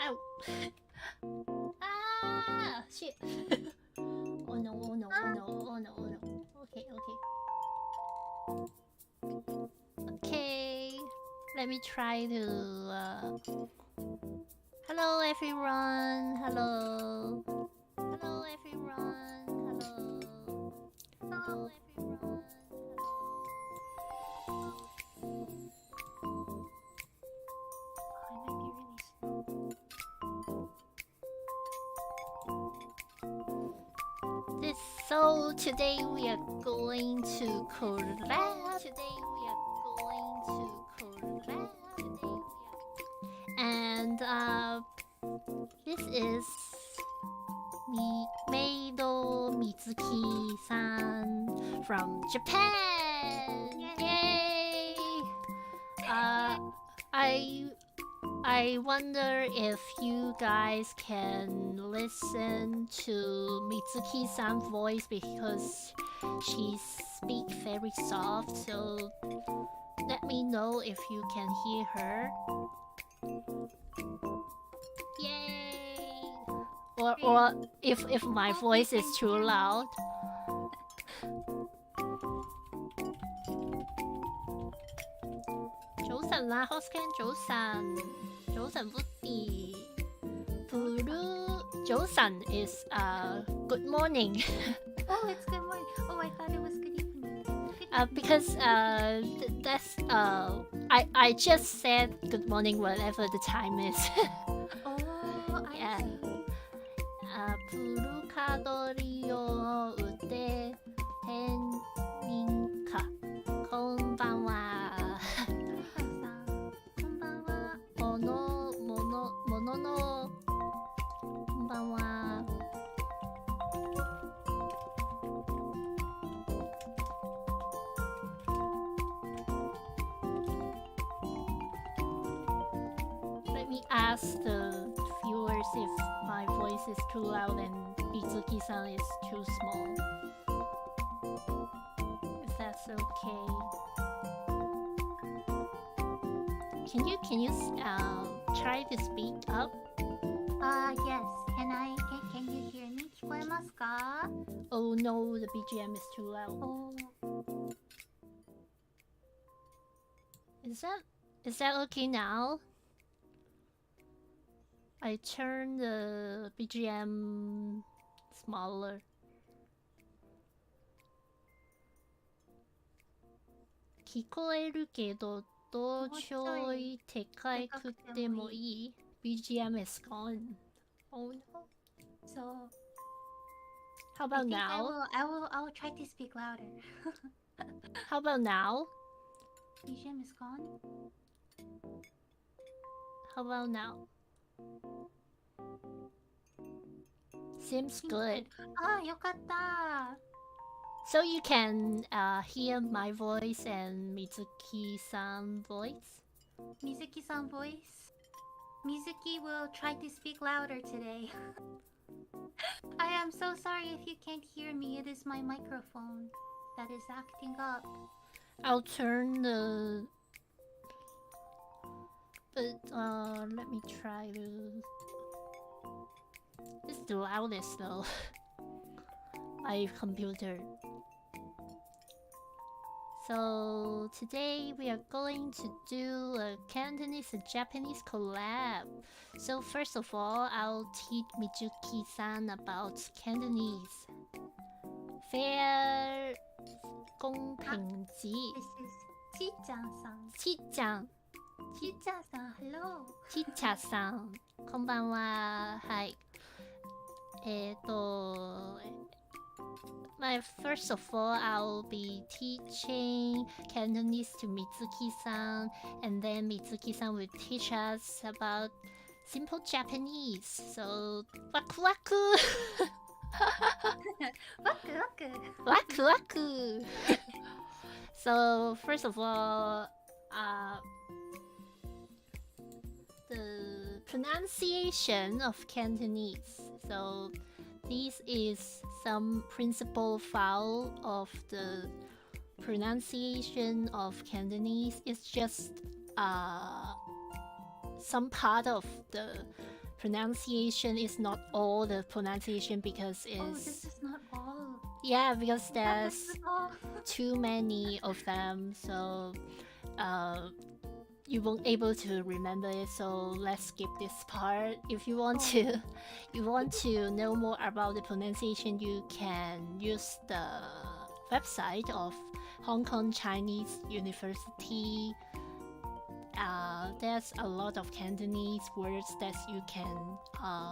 Ow! Ah! Shit! Oh no, oh no, oh no, oh no, oh no. Okay, okay. Okay, let me try to... Hello everyone! Hello! Hello everyone! Hello! Hello everyone! So today we are going to collab. And this is Meido Mizuki-san from Japan. Yay! I wonder if you guys can listen to Mitsuki-san's voice because she speaks very soft, so let me know if you can hear her. Yay! Or if my voice is too loud. Josan啦 Hosken Josan. Josan Vutti. Puru Josan is good morning. Oh, it's good morning. Oh, I thought it was good evening. Because that's I just said good morning whatever the time is. Oh, I see. Puru kadori o ute teninka. Konbanwa. Mono no konbanwa. Let me ask the viewers if my voice is too loud and Mitsuki-san is too small. If that's okay. Can you try to speak up? Yes. Can you hear me? 聞こえますか? Oh no, the BGM is too loud. Oh. Is that okay now? I turned the BGM smaller. 聞こえるけどどうちょいでかくてもいい? BGM is gone. Oh no. So how about now? I will try to speak louder. How about now? BGM is gone. How about now? Seems good. Ah, よかった. So you can hear my voice and Mitsuki-san's voice? Mizuki-san voice. Mizuki will try to speak louder today. I am so sorry if you can't hear me. It is my microphone that is acting up. I'll turn the... But let me try to... It's the loudest though. My computer. So today we are going to do a Cantonese and Japanese collab. So first of all, I'll teach Mizuki-san about Cantonese. Fair 公平지. This is Chi-chan-san. Chi-chan. Chi-chan-san, hello. Chi-cha-san. こんばんは。はい。First of all, I'll be teaching Cantonese to Mitsuki-san, and then Mitsuki-san will teach us about simple Japanese. So, waku waku! Waku waku! Waku waku! So, first of all, the pronunciation of Cantonese. So, this is some principal file of the pronunciation of Cantonese. It's just some part of the pronunciation is not all the pronunciation because this it's is not all. yeah, because This there's is all. too many of them, so you won't able to remember it. So let's skip this part. If you want to know more about the pronunciation, you can use the website of Hong Kong Chinese University. There's a lot of Cantonese words that you can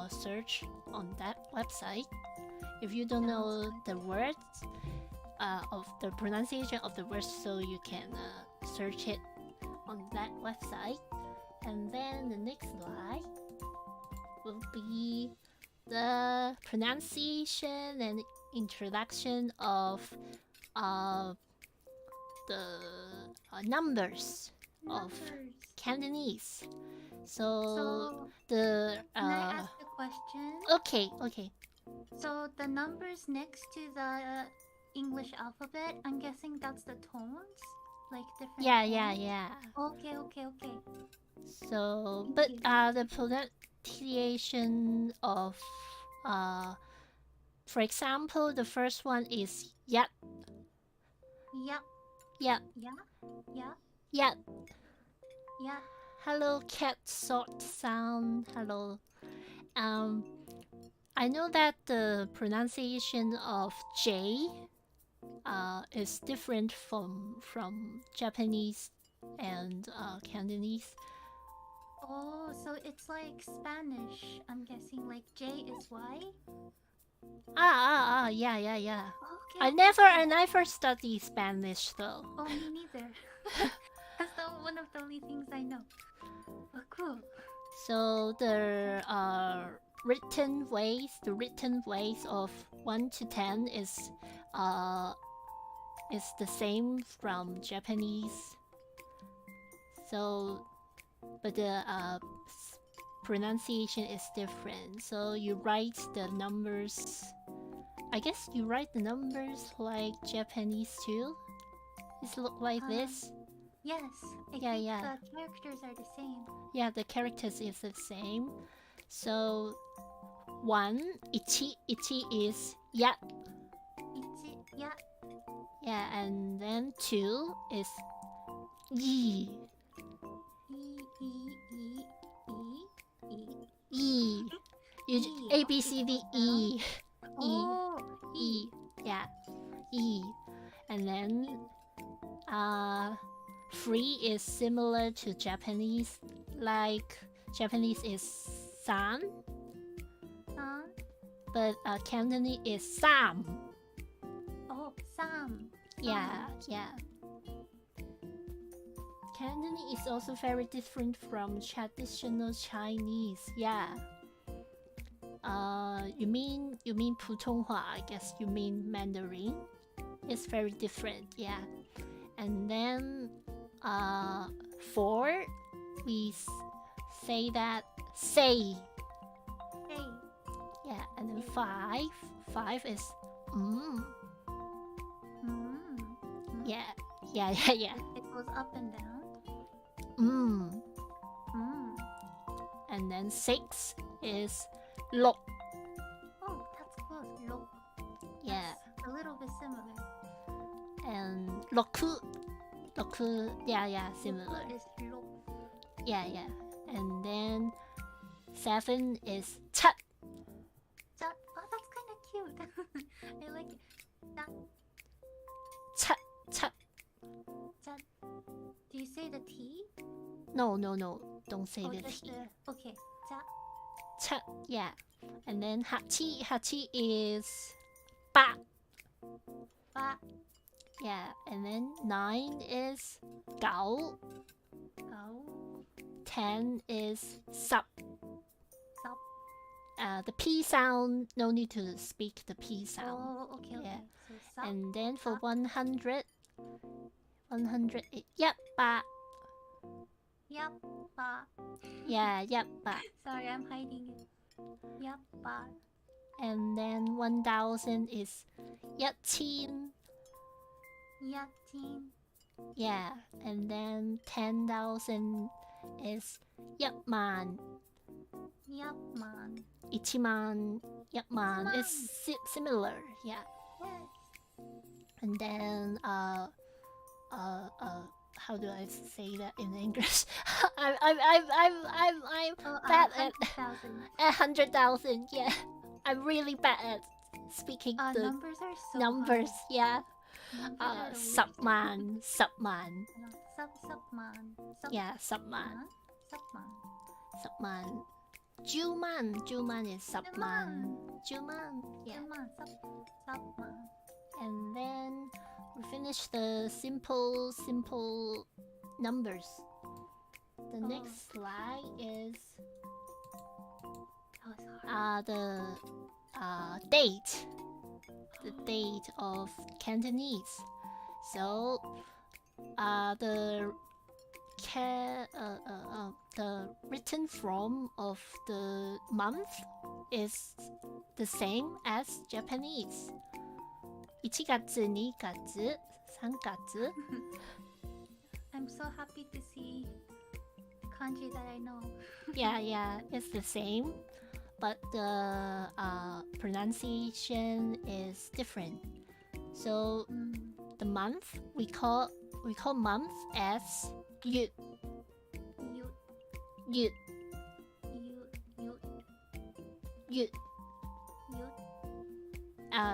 search on that website. If you don't know the words of the pronunciation of the words, so you can search it on that website. And then the next slide will be the pronunciation and introduction of the numbers of Cantonese. So the can I ask a question? okay. So the numbers next to the English alphabet, I'm guessing that's the tones, like different. Yeah. Okay. So, Thank but you. the pronunciation of for example, the first one is yat. Yeah. Hello, cat sort sound. Hello. I know that the pronunciation of J is different from Japanese and Cantonese. Oh, so it's like Spanish. I'm guessing like J is Y. Yeah. Okay. I never studied Spanish though. Oh, me neither. That's one of the only things I know. Oh, cool. So the written ways of 1 to 10 is the same from Japanese. So, but the pronunciation is different. So you write the numbers. I guess you write the numbers like Japanese too. It look like this. Yes. I think Yeah. the characters are the same. Yeah, the characters is the same. So 1, ichi is ya. Yeah. Yeah, and then 2 is yi. E. A B C D E. Oh, E. Yeah. E. And then 3 is similar to Japanese. Like Japanese is san, but Cantonese is sam. Oh, Sam. Yeah. Cantonese is also very different from traditional Chinese. Yeah. You mean 普通话? I guess you mean Mandarin. It's very different. Yeah. And then 4, we say that say. Hey. Yeah. And then 5 is Yeah. It goes up and down. And then 6 is lo. Oh, that's close. Lo. Yeah. A little bit similar. And roku, yeah, similar. Is lo. Yeah. And then 7 is chat. Oh, that's kind of cute. I like it. Chat. Chat. Do you say the T? No, don't say the just T. Okay. Chat. Chat, yeah. And then hachi is ba. Ba. Yeah, and then 9 is gao. Gao. 10 is sup. Sup. The P sound, no need to speak the P sound. Oh, okay. Yeah. So sup. And then for sup. 100 is yep ba. Yup. Ba. Yeah, yep ba. Sorry, I'm hiding it. Yup. Ba. And then 1000 is yat chin. Yatin. Yeah, and then 10,000 is yapman. Yapman. Ichiman, yapman is similar. Yeah. Yes. And then how do I say that in English? I'm bad at 100,000. Yeah, I'm really bad at speaking the numbers are so numbers. hard. Yeah. Numbers Subman. Subman. Yeah, subman. Subman. Juman is subman. Juman. Yeah. Subman. And then we finish the simple numbers. The next slide is the date. The date of Cantonese. So the written form of the month is the same as Japanese. 1月、2月、3月。I'm so happy to see kanji that I know. Yeah, it's the same, but the pronunciation is different. So the month we call month as yu.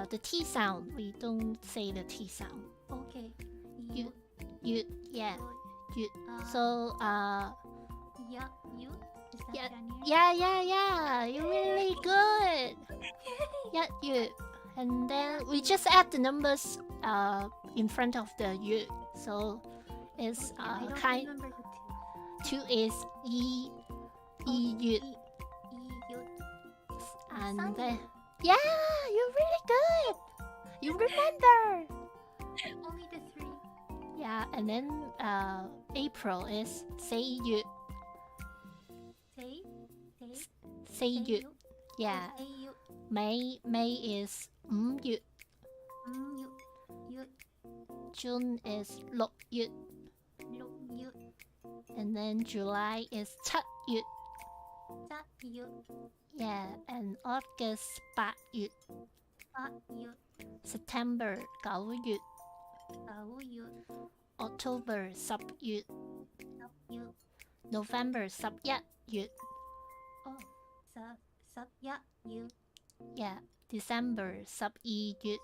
The T sound, we don't say the T sound. Okay. Yeah. So you? Is that yeah. You're really good. Yeah, you. And then we just add the numbers in front of the yu. So it's kind. Remember the two is yu. And then yeah, you're really good. You remember. Only the 3. Yeah, and then April is say you. Say you. Yeah. May is you. June is lo you. And then July is chat you. Yeah, and August 8月. September 9月. October 10月. November 11月. Yeah, December 12月.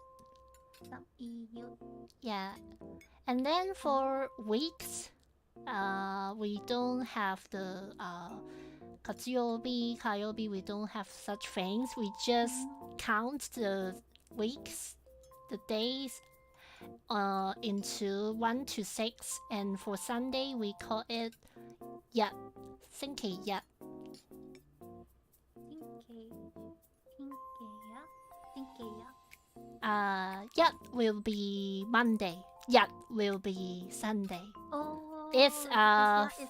Yeah, and then for weeks, we don't have the Katsuyobi, Kayobi, we don't have such things. We just count the weeks, the days into 1 to 6, and for Sunday we call it Yat, 星期日. Yat will be Monday. Yat will be Sunday. It's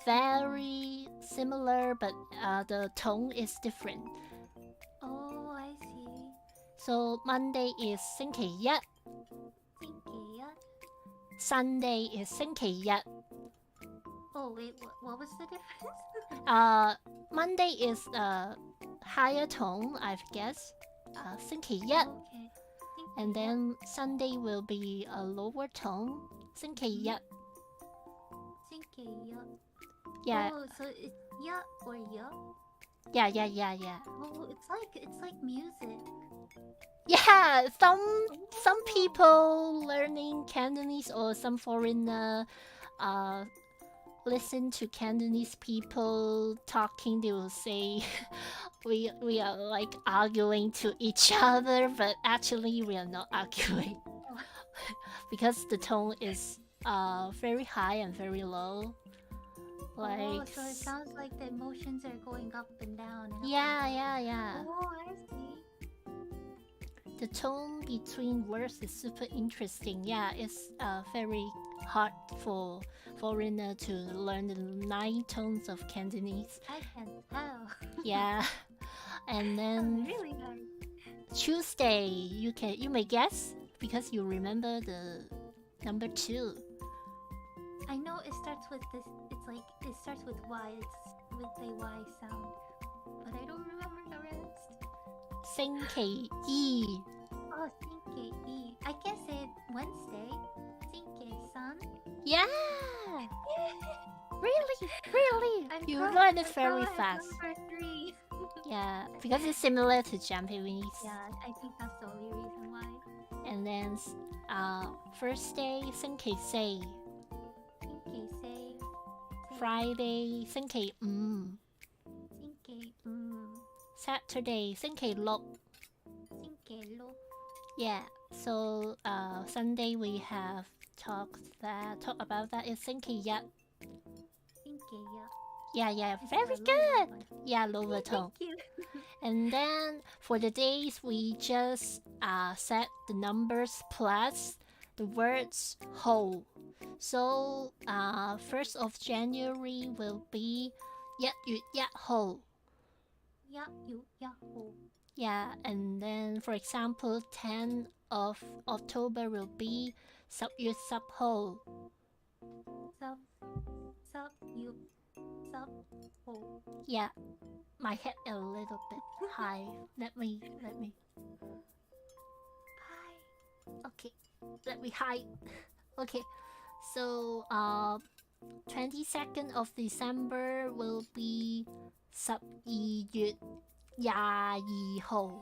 very similar, but the tone is different. Oh, I see. So Monday is 星期一. Sunday is 星期日. Oh wait, what was the difference? Monday is a higher tone, I guess. 星期一. Okay. And then Sunday will be a lower tone. 星期日. Yeah. Oh, so it's ya or ya? Yeah. Oh, it's like music. Yeah, some people learning Cantonese or some foreigner listen to Cantonese people talking, they will say we are like arguing to each other, but actually we are not arguing. Because the tone is very high and very low. Like, oh, so it sounds like the emotions are going up and down. And yeah. Oh, I see. The tone between words is super interesting. Yeah, it's very hard for foreigner to learn the 9 tones of Cantonese. I can tell. Yeah, and then really hard. Tuesday, you may guess because you remember the number 2. I know it starts with this. It's like it starts with Y. It's with a Y sound, but I don't remember the rest. 星期二 Oh, 星期一. I can say it Wednesday. 星期三. Yeah! Really? I'm You pro- learn it I'm very pro at fast. Number 3. Yeah, because it's similar to Japanese. Yeah, I think that's the only reason why. And then first day 星期四 星期四. Friday 星期五星期五. Saturday 星期六星期六. Yeah, so Sunday we have talk about that is 星期日星期日. Yeah, It's very a good. longer one. Yeah, lower tone. Thank you. And then for the days we just set the numbers plus the words whole. So 1st of January will be 1月1號. 1月1號. Yeah, and then for example 10th of October will be 10月10號. 10月10號. Yeah, my head a little bit high. Let me. Bye. Okay, let me hide. Okay, so 22nd of December will be 12月22號.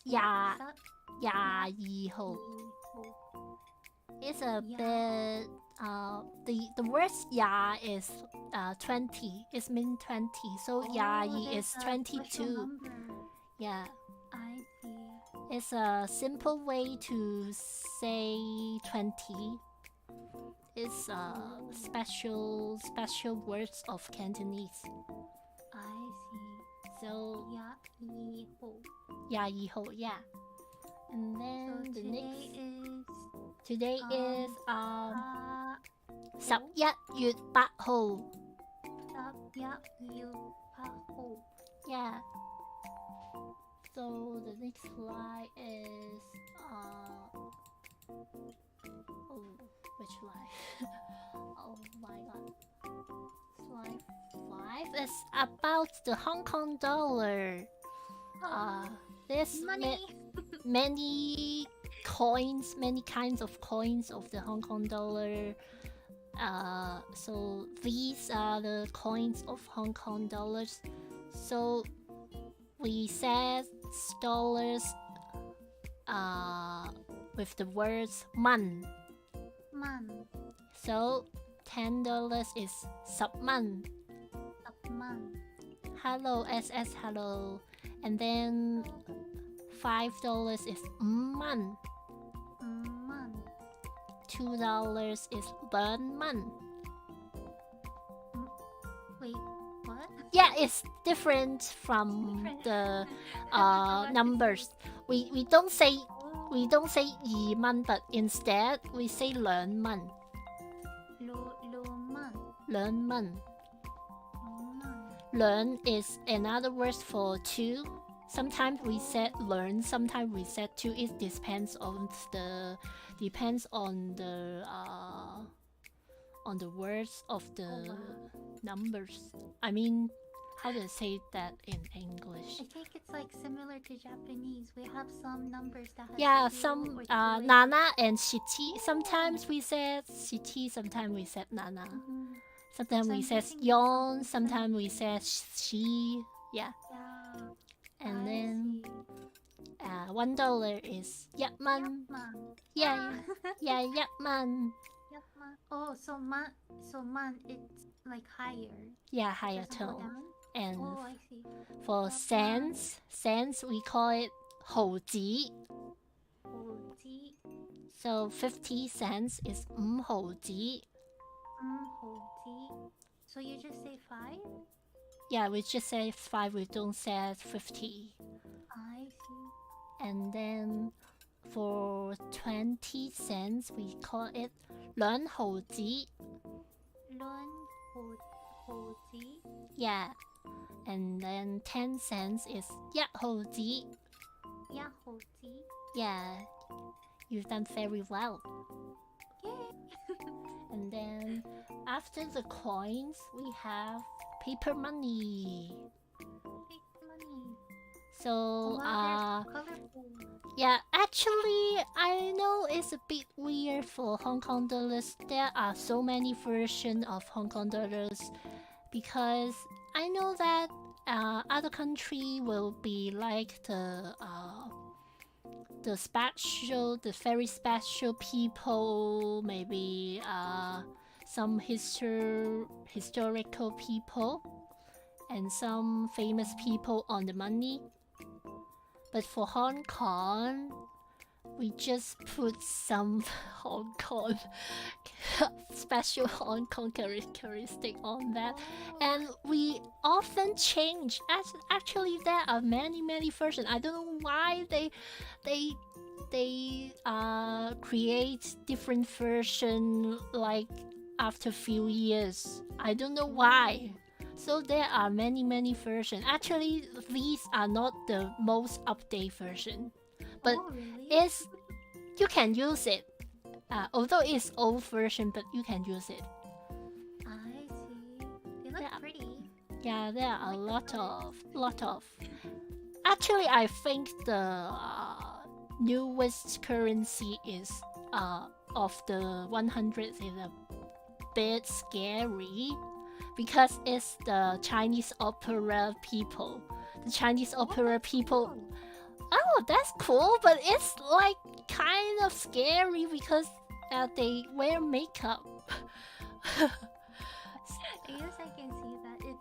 22號. It's a bit the word ya is 20. It means 20. So yai is 22. Yeah. I see. It's a simple way to say 20. It's special words of Cantonese. I see. So 1月1號. yeah. And So then the today next is today is 11月8號. 11月8號. 11月8號. Yeah. So the next slide is which slide? Oh my god. Slide 5 is about the Hong Kong dollar. There's Money. many coins, many kinds of coins of the Hong Kong dollar. So these are the coins of Hong Kong dollars. So we said dollars with the words man. Man. So $10 is 10蚊. 10蚊. Hello, SS, hello. And then $5 is 5蚊. 5蚊. $2 is 2蚊. Wait, what? Yeah, it's different from the numbers. We don't say 2蚊, but instead we say 2蚊. 2蚊. 2 is another word for 2. Sometimes we said learn, sometimes we said 2. It depends on the words of the numbers. I mean, how to say that in English? I think it's like similar to Japanese. We have some numbers that have Yeah, zero some or two nana and shiti. Sometimes we said shiti, sometimes we said nana. Sometimes So we I'm said guessing yon, something sometimes we said she. Yeah. Yeah. And I then see. $1 is 1蚊. Man. Yeah, 1蚊. Oh, so man, it's like higher. Yeah, higher Doesn't go tone. down? And Oh, I see. for Yep, cents we call it 毫子. 毫子. So 50 cents is 5毫子. 毫子. So you just say 5? Yeah, we just say 5, we don't say 50. I see. And then for 20 cents we call it 2毫子. 2毫子. Yeah. And then 10 cents is 1毫子. 1毫子. Yeah. You've done very well. Yay! And then after the coins, we have paper money. Paper money. So, Wow, they're so colorful. yeah, actually, I know it's a bit weird for Hong Kong dollars. There are so many versions of Hong Kong dollars because I know that other country will be like the very special people, maybe some historical people and some famous people on the money. But for Hong Kong, we just put some Hong Kong special Hong Kong characteristic on that, and we often change. Actually, there are many versions. I don't know why they create different version like after few years. I don't know why. So there are many versions. Actually, these are not the most updated version, but really? you can use it. Although it's old version, but you can use it. I see. They look pretty. Yeah, there are a lot of. Actually, I think the newest currency is of the 100 is a bit scary because it's the Chinese opera people. The Chinese opera people. Oh, that's cool, but it's like kind of scary because they wear makeup. I guess I can see that. If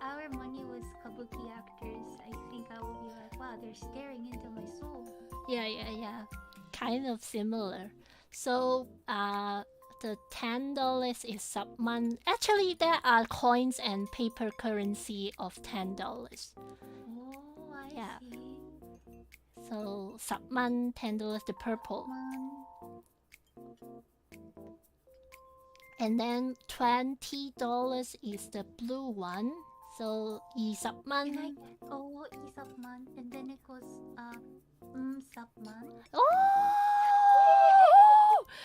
our money was kabuki actors, I think I would be like, wow, they're staring into my soul. Yeah. Kind of similar. So, the $10 is subman. Actually, there are coins and paper currency of $10. Oh, I Yeah. see. So, subman, $10, the purple. And then $20 is the blue one. So, subman. Can I get isapman? And then it goes sapman. Oh!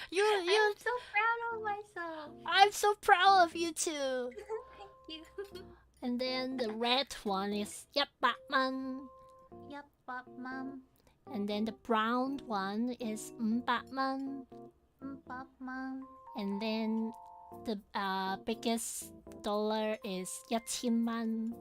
I'm so proud of myself. I'm so proud of you too. Thank you. And then the red one is Batman. Yep, Batman. And then the brown one is Batman. Batman. And then the biggest dollar is 1,000,000.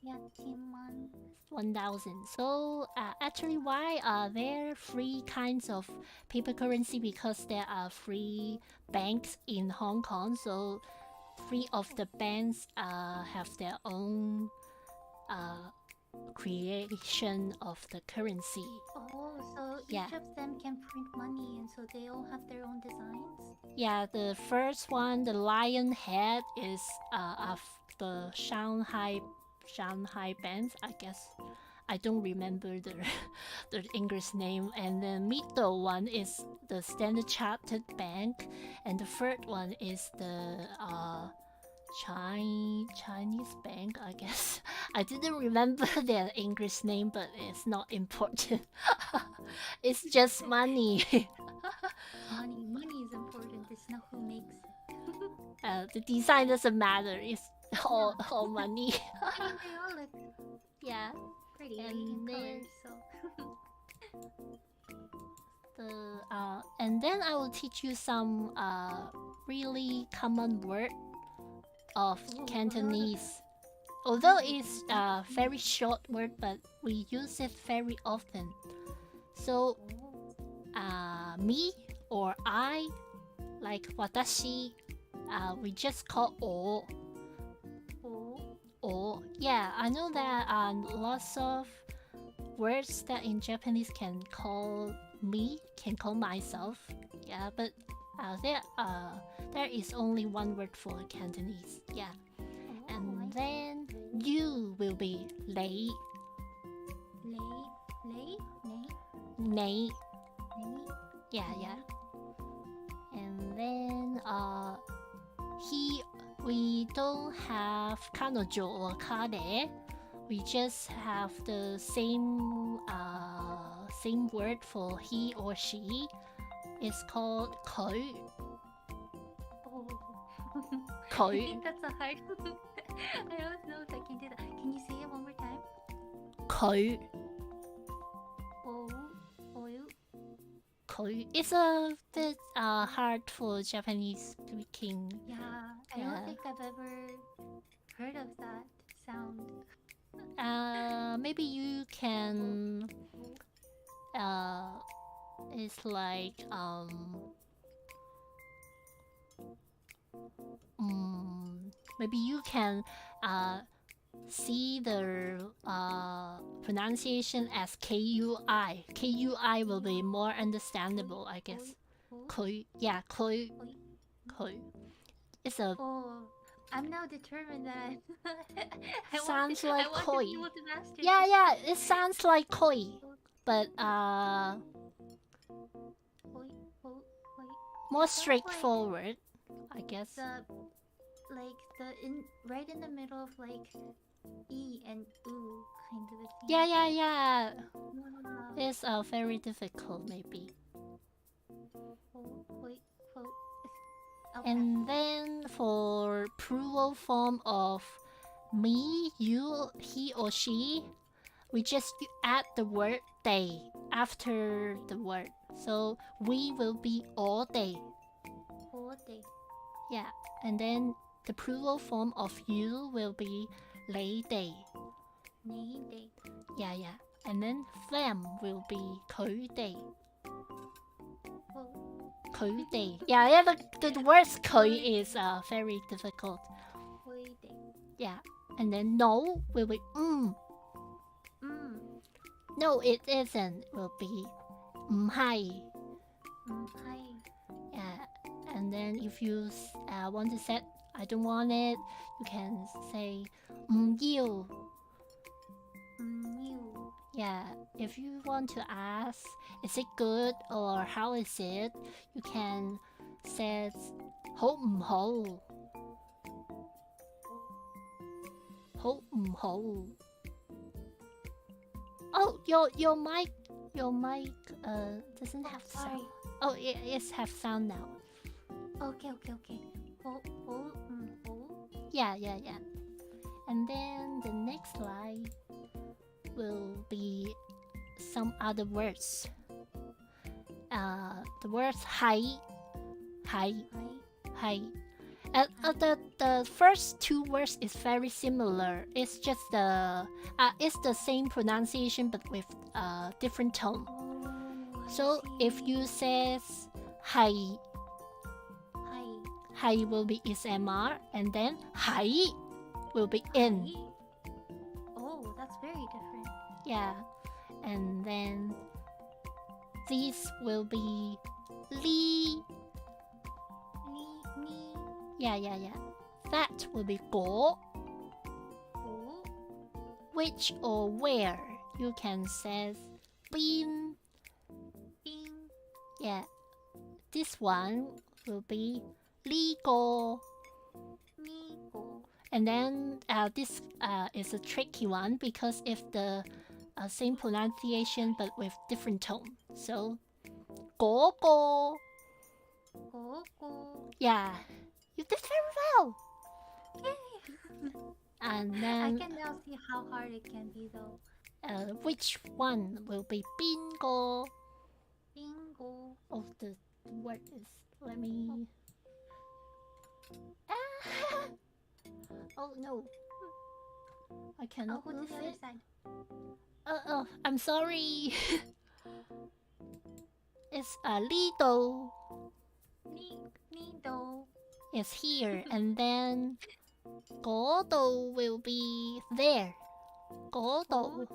Yatiman. 1,000. So actually, why are there 3 kinds of paper currency? Because there are 3 banks in Hong Kong. So 3 of the banks have their own creation of the currency. Oh, so Yeah. each of them can print money, and so they all have their own designs? Yeah, the first one, the lion head, is of the Shanghai banks, I guess. I don't remember the English name. And the middle one is the Standard Chartered Bank, and the third one is the Chinese bank, I guess. I didn't remember their English name, but it's not important. It's just money. Money is important. It's not who makes it. The design doesn't matter. It's all money. I mean, they all look Yeah. pretty And in then- colors, so And then I will teach you some really common word of Cantonese. Although it's a very short word, but we use it very often. So, me or I, like watashi, we just call o. Or yeah, I know there are lots of words that in Japanese can call myself. Yeah, but there is only one word for Cantonese. Yeah, and then you will be lei. Nei. Yeah. And then we don't have kanojo or kare. We just have the same word for he or she. is called 佢 Oh. I 佢 think that's a hard one. I don't know if I can do that. Can you say it one more time? 佢 Oh. Oh.佢. It's a bit hard for Japanese speaking. Yeah. I Yeah. don't think I've ever heard of that sound. Maybe you can it's like maybe you can see the pronunciation as KUI. KUI will be more understandable, I guess. Oh. 佢 yeah 佢 佢. It's a Oh. I'm now determined that sounds like I want to koi. be able to master yeah it sounds like koi, but Koi. more sounds like straightforward, I guess. Right in the middle of like E and U kind of a thing. Yeah. Yeah. It's very difficult maybe. Okay. And then for plural form of me, you, he or she, we just add the word they after the word. So we will be all day. All day. Yeah. And then the plural form of you will be they day. Nay day. Yeah. And then them will be 佢哋. Oh. 佢哋. Yeah, the word 佢 is very difficult. Koi day. Yeah. And then no will be No, it isn't. Will be 唔係. Hi. Yeah. And then if you want to say I don't want it, you can say 唔要. You. Yeah. If you want to ask is it good or how is it, you can say 好唔好. 好唔好? Oh, your mic doesn't have sound. Sorry. Oh, it have sound now. Okay. Oh. Yeah. And then the next line will be some other words. The words 係 Hi. The first two words is very similar. It's just it's the same pronunciation but with different tone. Oh, So if you says 係 will be SMR, and then 係 will be in. Oh, that's very different. Yeah. And then these will be 哩. Me. Yeah. That will be 嗰. Oh. Which or where you can say 邊. Bing. Yeah. This one will be 呢個. Me. Go. And then this is a tricky one because it's the same pronunciation but with different tone. So 嗰個. Go. Yeah. You did very well. Yay. And I then can now see how hard it can be though. which one will be 邊個? Bingo. Oh, the word is. Let me. Oh no. I I'll cannot go to move the other it. side. Oh, I'm sorry. It's 呢度 Nido. is here, and then 嗰度 will be there. 嗰度.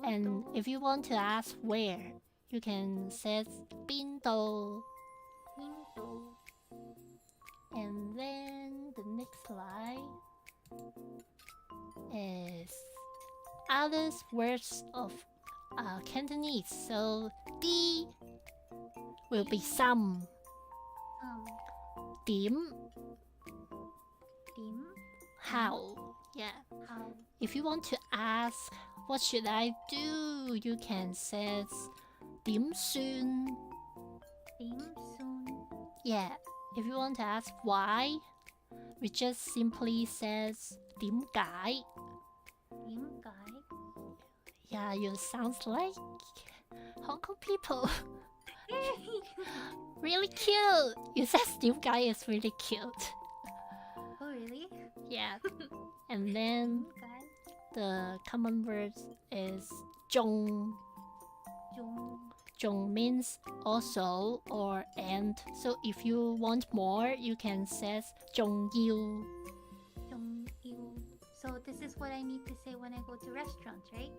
And if you want to ask where, you can say 邊度. Nido. And then the next line is other words of Cantonese. So 啲 will be some. 點 Dim. how. Yeah. How. If you want to ask what should I do, you can say 點算. Dim Yeah, if you want to ask why, we just simply says 點解. 點解? Yeah, you sounds like Hong Kong people. Really cute. You said 點解 is really cute. Oh, really? Yeah. And then 點解? the common word is 仲. 仲. 仲 means also or and. So if you want more, you can say 仲要. 仲要. So this is what I need to say when I go to restaurants, right?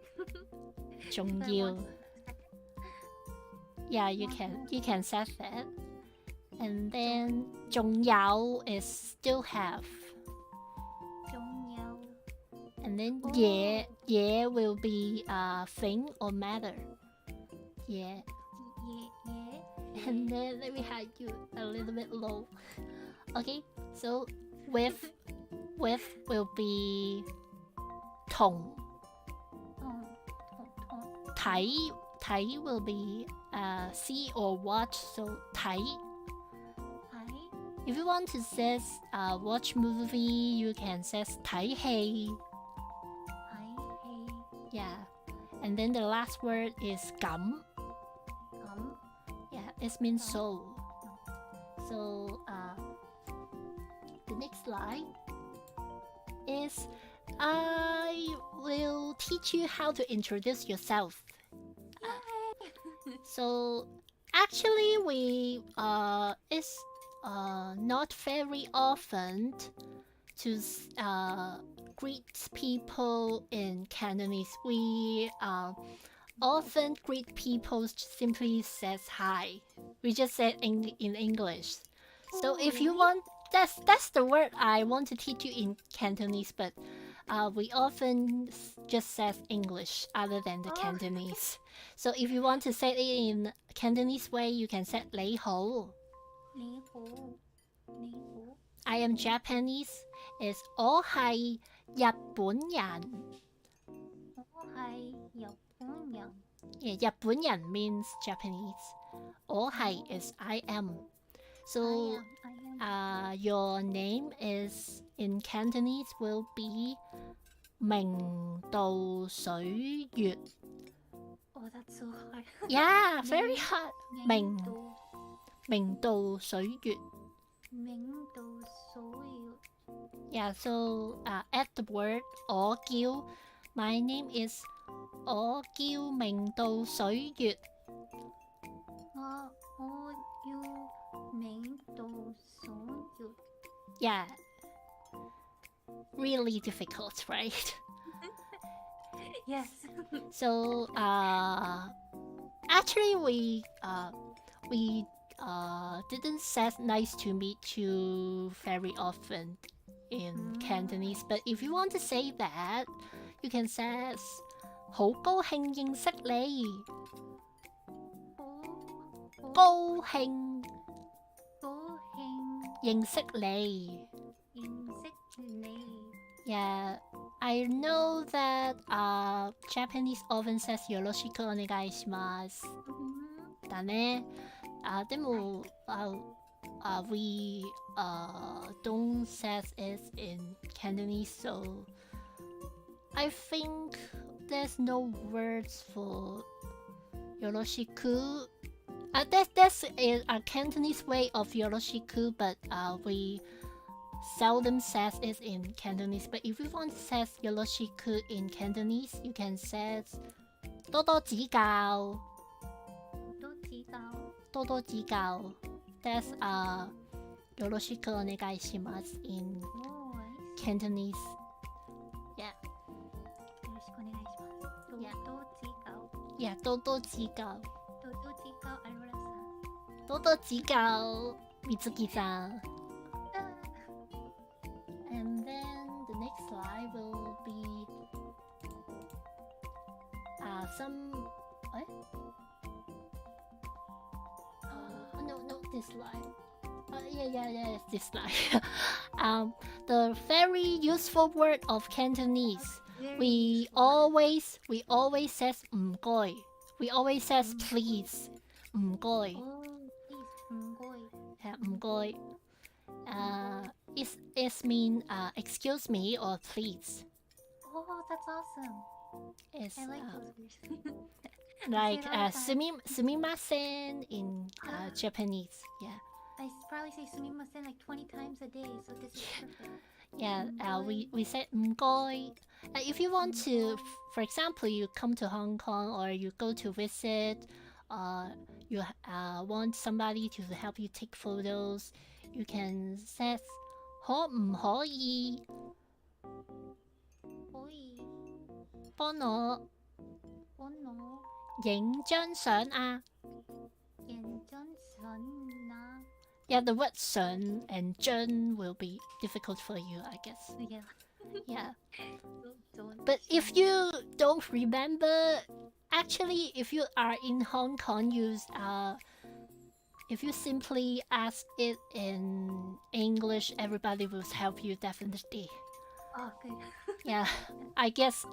仲 If I 要. want- Yeah, you can say that. And then 仲有 is still have. 仲有. And then Oh. 嘢 will be a thing or matter. Yeah. Yeah. And then let me hide you a little bit low. Okay, so with will be 同. 同. 睇 will be see or watch, so 睇. 睇. If you want to say watch movie, you can say 睇戲. 睇戲. Yeah. And then the last word is 咁. 咁. Yeah, it means so. So the next line is I will teach you how to introduce yourself. So actually we it's not very often to greet people in Cantonese. We often greet people simply says hi. We just say in English. So if you want, that's the word I want to teach you in Cantonese, but we often just says English other than the Cantonese. So if you want to say it in Cantonese way, you can say 你好. 你好. 你好. I am Japanese. Is 我係日本人. 我係日本人. Yeah, 日本人 means Japanese. 我係 is I am. So I am. your name is in Cantonese will be 明道水月. Oh, that's so hard. Yeah, very hard. 明道水月. 明道水月. Yeah, so add the word 我叫. My name is 我叫明道水月. 我要明道水月. Yeah. Really difficult, right? Yes. So actually we didn't say nice to meet you very often in Cantonese, but if you want to say that, you can say 好高興認識你. 高興認識你. Yeah, I know that Japanese often says よろしくお願いします. だね。でもwe don't say it in Cantonese, so I think there's no words for よろしく. That's a Cantonese way of よろしく, but we seldom says it in Cantonese. But if you want to say よろしく in Cantonese, you can say 多多指教. 多多指教. That's よろしくお願いします in Cantonese. Yeah. よろしくお願いします. Yeah, 多多指教. アロラさん. 多多指教 Mizuki san. And then the next slide will be some what? No, this slide. Yeah, it's this slide. The very useful word of Cantonese. We always says 唔該. We always says please. 唔該. Oh, please, 唔該.唔該. It mean excuse me or please. Oh, that's awesome. It's I like those words. like say it all the time. sumimasen in Japanese. Yeah. I probably say sumimasen like 20 times a day, so this is perfect. Yeah, we said 唔該. If you want to, for example, you come to Hong Kong or you go to visit, you want somebody to help you take photos, you can say 可唔可以幫我影張相啊? Yeah, the word 相 and 張 will be difficult for you, I guess. Yeah. Yeah. But if you don't remember, actually, if you are in Hong Kong, if you simply ask it in English, everybody will help you definitely. Oh, good. Yeah, I guess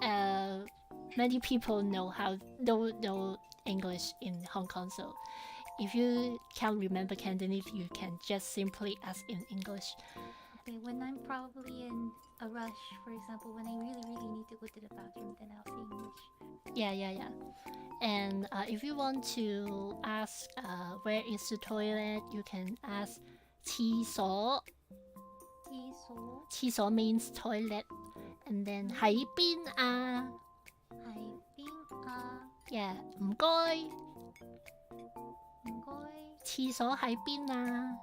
many people know English in Hong Kong, so if you can't remember Cantonese, you can just simply ask in English. Okay, when I'm probably in a rush, for example, when I really, really need to go to the bathroom, then I'll say English. Yeah. And if you want to ask where is the toilet, you can ask 廁所. 廁所 means toilet. And then 喺邊啊? Yeah, 唔該. 廁所喺邊啊?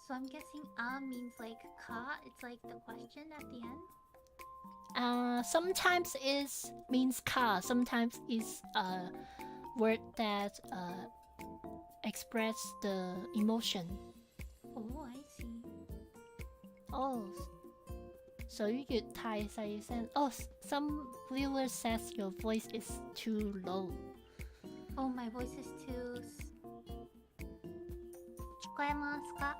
So I'm guessing means like ka. It's like the question at the end. Sometimes it means ka. Sometimes it's a word that express the emotion. Oh, I see. Oh, 水月太細聲. Oh, some viewers says your voice is too low. Oh, my voice is too... 聞こえますか?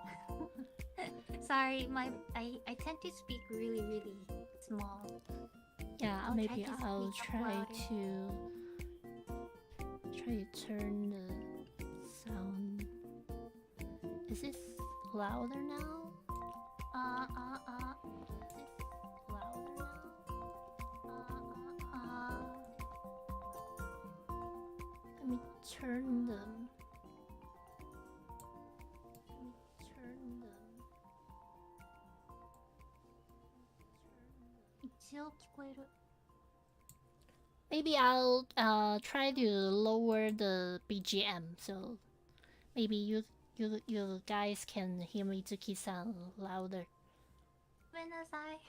Sorry, I tend to speak really, really small. Yeah, maybe I'll try to turn the sound. Is this louder now? Is this louder now? Let me turn them. 一応聞こえる. Maybe I'll try to lower the BGM, so maybe you guys can hear Mizuki-san louder. ごめんなさい。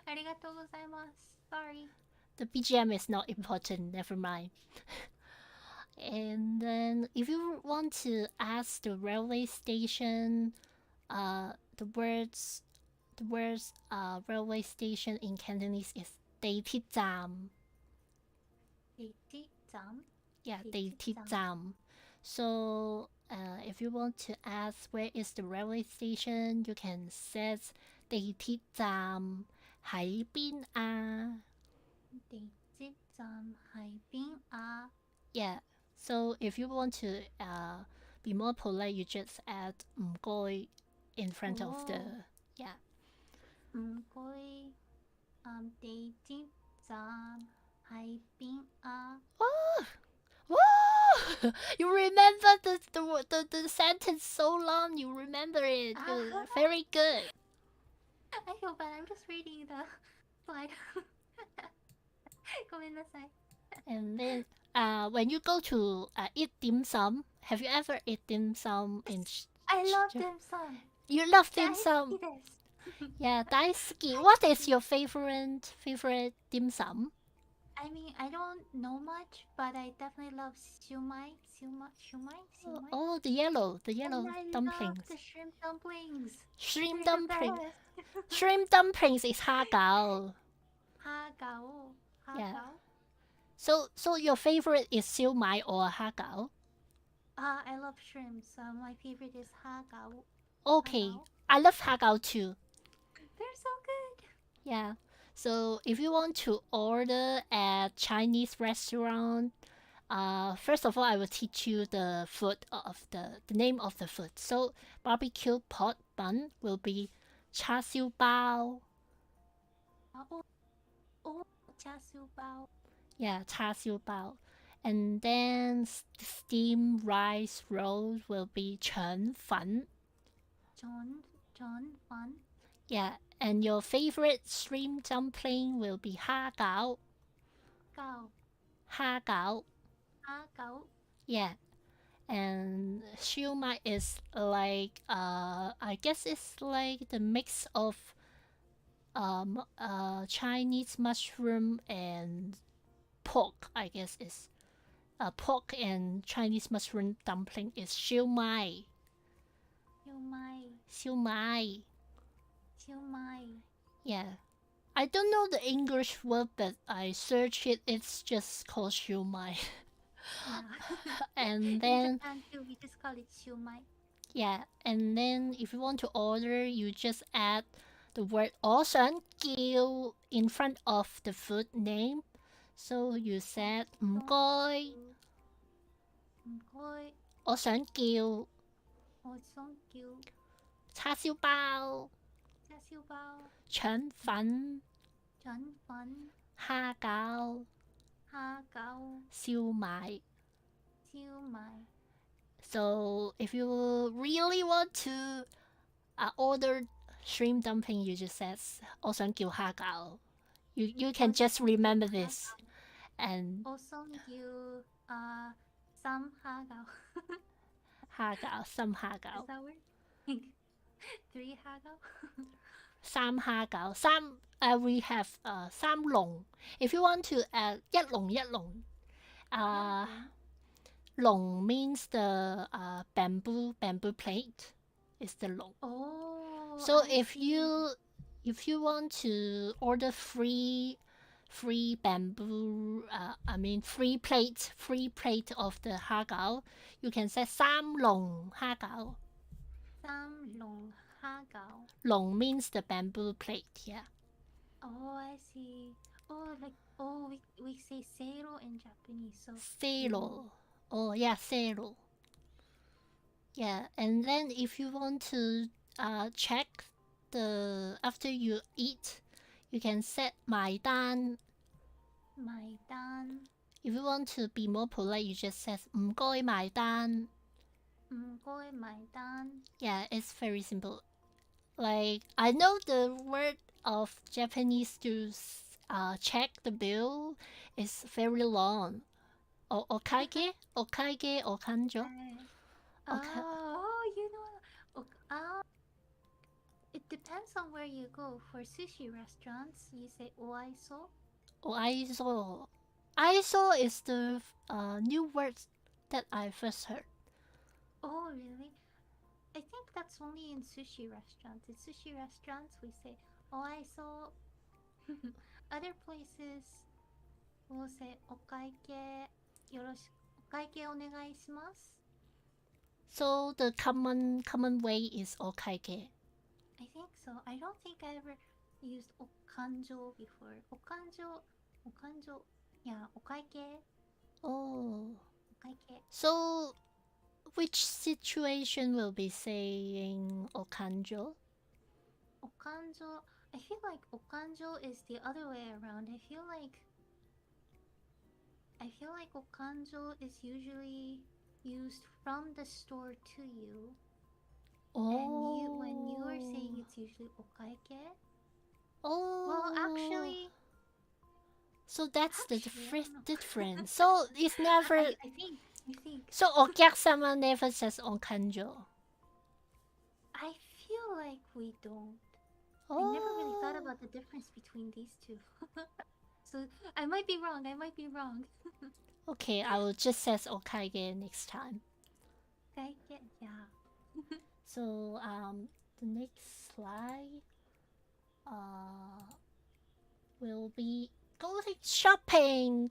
ありがとうございます. Sorry. The BGM is not important, never mind. And then if you want to ask the railway station, the words railway station in Cantonese is 地鐵站. 地鐵站? Yeah, 地鐵站. So if you want to ask where is the railway station, you can say 地鐵站喺邊啊? 地鐵站喺邊啊? Yeah. So if you want to be more polite, you just add 唔該 in front of the yeah. 唔該，地鐵站喺邊啊? Whoa! You remember the sentence so long. You remember it. Very good. I feel bad. I'm just reading the slide. ごめんなさい. And then when you go to eat dim sum, have you ever eaten dim sum in? I love dim sum. You love dim sum. Yeah, 大好き. What is your favorite dim sum? I mean, I don't know much, but I definitely love siumai. Oh, the yellow and dumplings. I love the shrimp dumplings. Shrimp dumplings. Shrimp dumplings is 蝦餃. 蝦餃. Yeah. So your favorite is 燒賣 or 蝦餃? I love shrimp, so my favorite is 蝦餃. Okay, I love 蝦餃 too. They're so good. Yeah. So if you want to order at Chinese restaurant, First of all, I will teach you the food of the name of the food. So barbecue pork bun will be 叉燒包. Oh, 叉燒包. Yeah, 叉燒包. And then steamed rice roll will be 腸粉. 腸粉. Yeah, and your favorite shrimp dumpling will be 蝦餃. 蝦餃. Yeah. And siu mai is like I guess it's like the mix of Chinese mushroom and pork. I guess is pork and Chinese mushroom dumpling is siu mai. Siu mai. Yeah. I don't know the English word, but I search it. It's just called siu mai. And then in Japan too, we just call it 燒賣. Yeah, and then if you want to order, you just add the word 我想叫 in front of the food name. So you said 唔該，我想叫叉燒包、腸粉、蝦餃、燒賣. So if you really want to order shrimp dumpling, you just says 我想叫蝦餃. You can just remember this. And 我想叫三蝦餃. 蝦餃, 三蝦餃. Is that word? 3蝦餃. 三蝦餃. We have 三籠. If you want to add 一籠. Long means the bamboo plate is the long. Oh. So if you want to order free bamboo, free plate of the 蝦餃, you can say 三籠蝦餃. 三籠蝦餃. Long means the bamboo plate, yeah. Oh, I see. We say seiro in Japanese. So Seiro. Oh, yeah, seiro. Yeah, and then if you want to check after you eat, you can set 埋單. If you want to be more polite, you just say 唔該埋單. Yeah, it's very simple. Like, I know the word of Japanese to check the bill is very long. Okaige, okanjo. You know, it depends on where you go. For sushi restaurants, you say oaiso. Oaiso. Aiso is the new word that I first heard. Oh, really? I think that's only in sushi restaurants. In sushi restaurants, we say oaiso. Other places, we'll say okaige. Okaige onegai shimasu. So the common way is okaige. I think so. I don't think I ever used okanjo before. Okanjo. Yeah, okaige. Oh. Okaige. So, which situation will be saying okanjo? Okanjo. I feel like okanjo is the other way around. I feel like okanjo is usually used from the store to you. Oh. And when you are saying it's usually okaige. Oh. Well, actually. So that's the difference. So it's never. I think. So okyasama never says okanjo. I feel like we don't. Oh. I never really thought about the difference between these two. So I might be wrong. Okay, I will just say okaige next time. Okaige, yeah. So the next slide will be going shopping.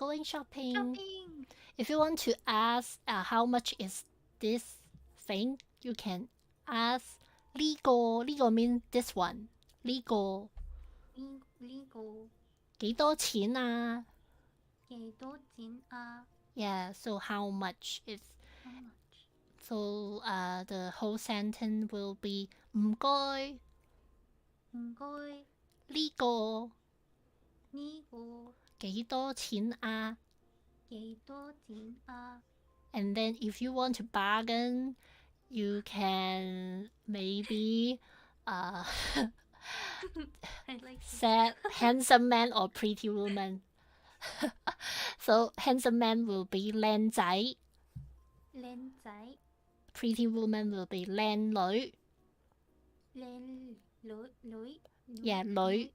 If you want to ask how much is this thing, you can ask legal. Legal means this one. Legal. 幾多錢啊? Yeah, so how much is How much? so the whole sentence will be 唔該唔該，呢個呢個幾多錢啊？ 幾多錢啊？ And then if you want to bargain, you can maybe I like it. say handsome man or pretty woman. So handsome man will be 靚仔靚仔， ，pretty woman will be 靚女。靚女， Yeah, 女，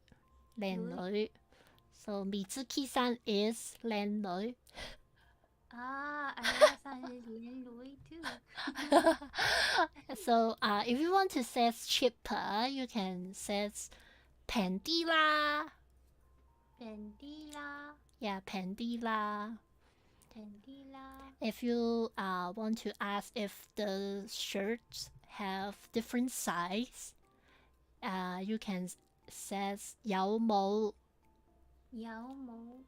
靚女。So Mizuki-san is 靚女。Ah, Arola-san is 靚女 too. So if you want to say cheaper, you can say 平啲啦。平啲啦， Yeah, 平啲啦。平啲啦。 If you want to ask if the shirts have different size, you can say 有冇有冇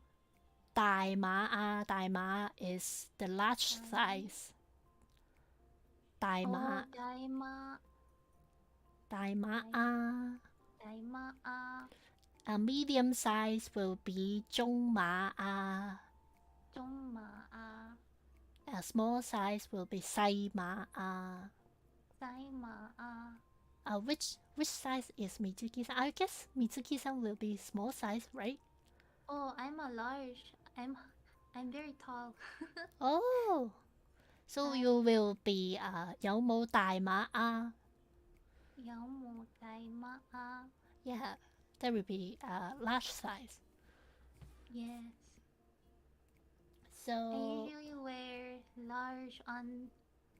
大碼啊？大碼 is the large size. 大碼大碼大碼啊。大碼啊？ A medium size will be 中碼啊。中碼啊？ A small size will be 細碼啊。細碼啊？ Which size is Mizuki-san? I guess Mizuki-san will be small size, right? Oh, I'm a large. I'm very tall. Oh, so you will be 有冇大碼啊？有冇大碼啊？ Yeah, that will be large size. Yes. I So usually wear large on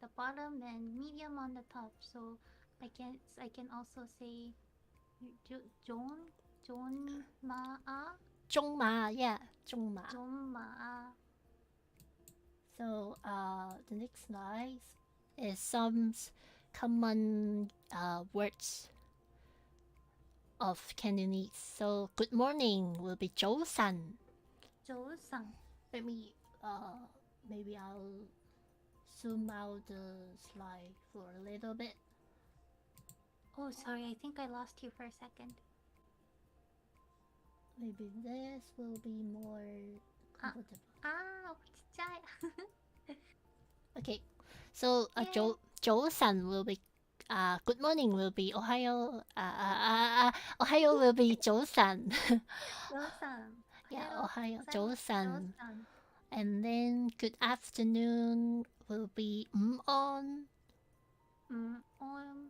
the bottom and medium on the top, so I can also say John Maa 中碼 yeah 中碼。 John Maa. So the next slide is some common words of Cantonese. So good morning will be 早晨。 早晨 Let me maybe I'll zoom out the slide for a little bit. Oh, sorry, I think I lost you for a second. Maybe this will be more comfortable. Ah, ちっちゃい Okay, so Yay. 早晨 will be good morning will be おはようおはよう will be 早晨早晨 Yeah, おはよう早早晨早晨 And then good afternoon will be 午安on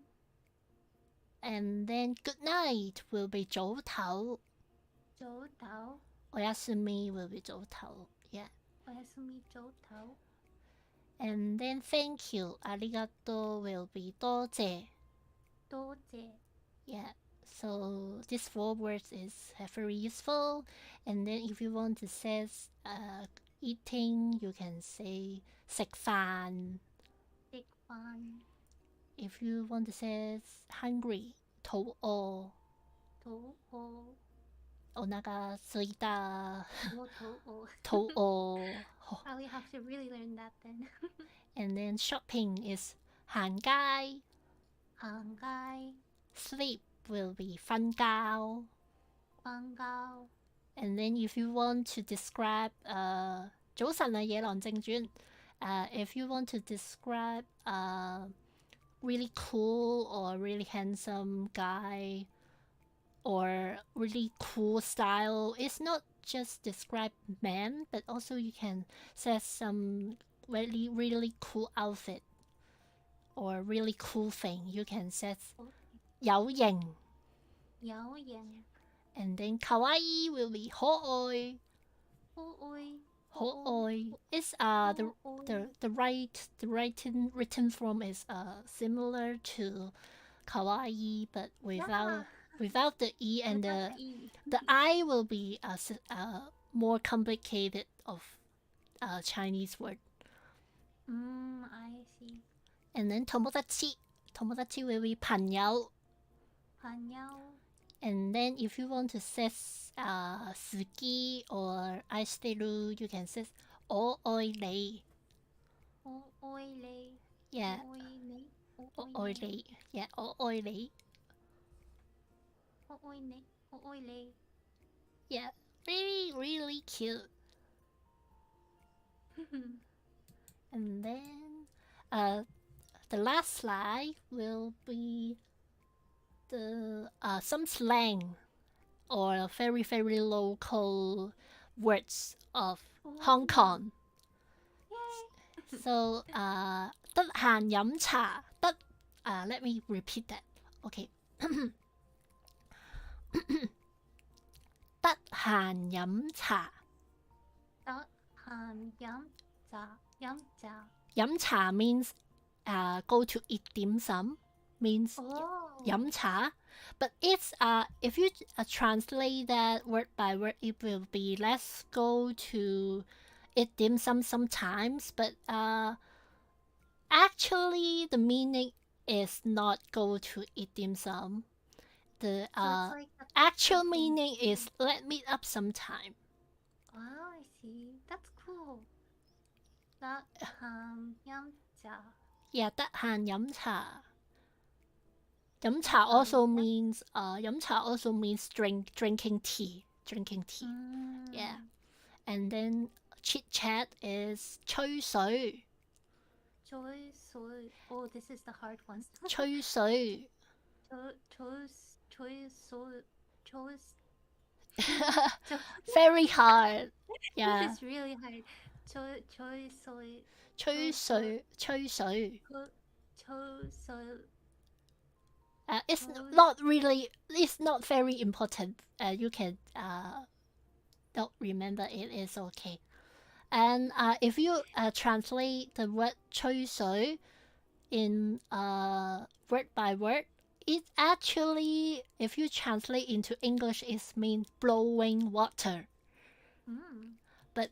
And then good night will be 早唞早唞おやすみ will be 早唞 Yeah. おやすみ早唞 And then thank you ありがとう will be 多謝多謝 Yeah. So this four words is very useful. And then if you want to say eating, you can say 食飯食飯 If you want to say hungry, 肚餓肚餓お腹空いた肚餓肚餓 Probably have to really learn that then. And then shopping is 行街行街 Sleep will be 瞓覺瞓覺 And then if you want to describe 早晨啊野狼正傳 if you want to describe really cool or really handsome guy or really cool style, it's not just describe man, but also you can say some really cool outfit or really cool thing. You can say 有型有型 And then 可愛 will be 可愛可愛可愛 It's the written form is similar to 可愛 but without the e and the I will be more complicated of Chinese word. I see. And then 友達 will be 朋友朋友 And then if you want to say 好き or 愛してる you can say 我愛你。我愛你。 Yeah. 我愛你。我愛你。Yeah, 我愛你。我愛你。我愛你。 Yeah, really, really cute. And then, the last slide will be the some slang or very, very local words of Hong Kong. Yay. So, 得閒飲茶，let me repeat that. Okay. 得閒飲茶。得閒飲茶。飲茶。飲茶 means go to eat dim sum, means Oh. 飲茶. But it's if you translate that word by word, it will be let's go to eat dim sum sometimes. But actually, the meaning is not go to eat dim sum. The So it's like a actual person. meaning is let meet up sometime. Oh, I see. That's cool. 得閒飲茶。 Yeah, 得閒飲茶。飲茶 also means飲茶 also means drinking tea. Yeah. And then chit chat is 吹水。吹水。Oh, this is the hard ones. 吹水。吹水。Very hard. Yeah. This is really hard. 吹水。吹水。吹水。吹水。 It's not really. It's not very important. You can don't remember it. It's okay. And if you translate the word 吹水 in word by word, it actually, if you translate into English, it means blowing water. But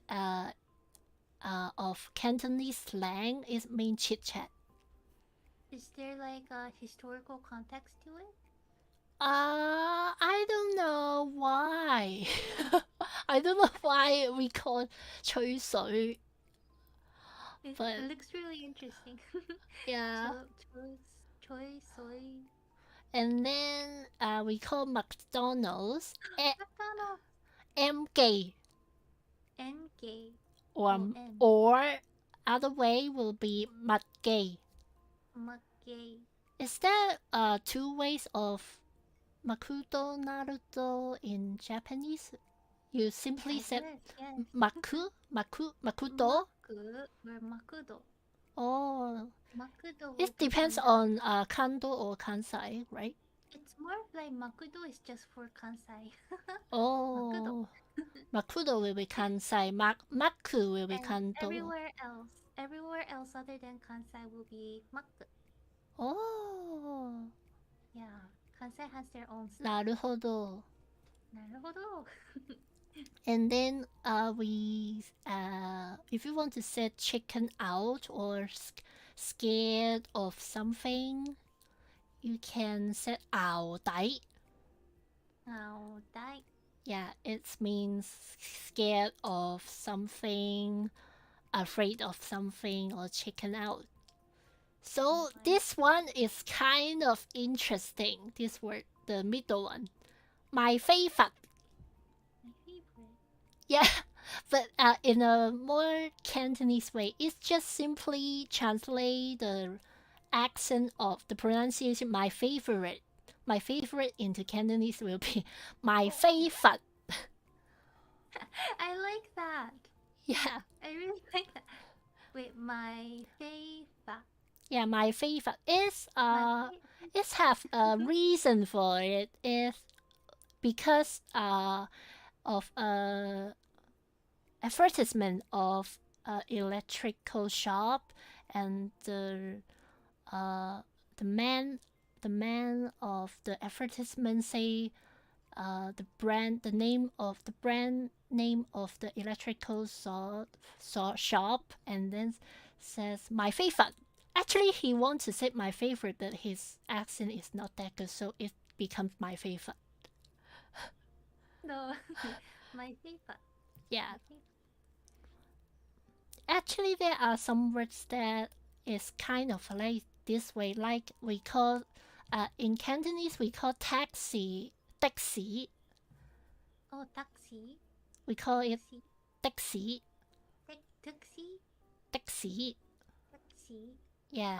of Cantonese slang, it means chit chat. Is there like a historical context to it? I don't know why. I don't know why we call it 吹水. But- It looks really interesting. Yeah. 吹水。 And then we call McDonald's McDonald's. M-gay. N-gay. Or, N. or other way will be Mud-gay. Mud-gay. Is there two ways of Makudo Naruto in Japanese? You simply said Yes. Makudo? Maku or Makudo. Oh, Makudo. it depends on Kando or Kansai, right? It's more like Makudo is just for Kansai. Oh, Makudo will be Kansai. Maku will be And Kando. everywhere else other than Kansai will be Maku. Oh, Yeah, Kansai has their own stuff. なるほど. なるほど. And then we if you want to set chicken out or scared of something, you can set 熬底. 熬底. Yeah, it means scared of something, afraid of something, or chicken out. So this one is kind of interesting. This word, the middle one, my favorite. My favorite. Yeah, but in a more Cantonese way, it's just simply translate the accent of the pronunciation. My favorite into Cantonese will be my favorite. I like that. Yeah, I really like that. Wait, my favorite. yeah, my favorite is My favorite. it have a reason for it. Is because of advertisement of electrical shop, and the man of the advertisement say the name of the brand name of the electrical shop, and then says my favorite. Actually, he wants to say my favorite, but his accent is not that good, so it becomes my favorite. No, my favorite. Yeah. My favorite. actually there are some words that is kind of like this way. Like we call, in Cantonese we call taxi, taxi. Oh, taxi. We call it Taxi. taxi, Taxi. taxi. Taxi. Yeah.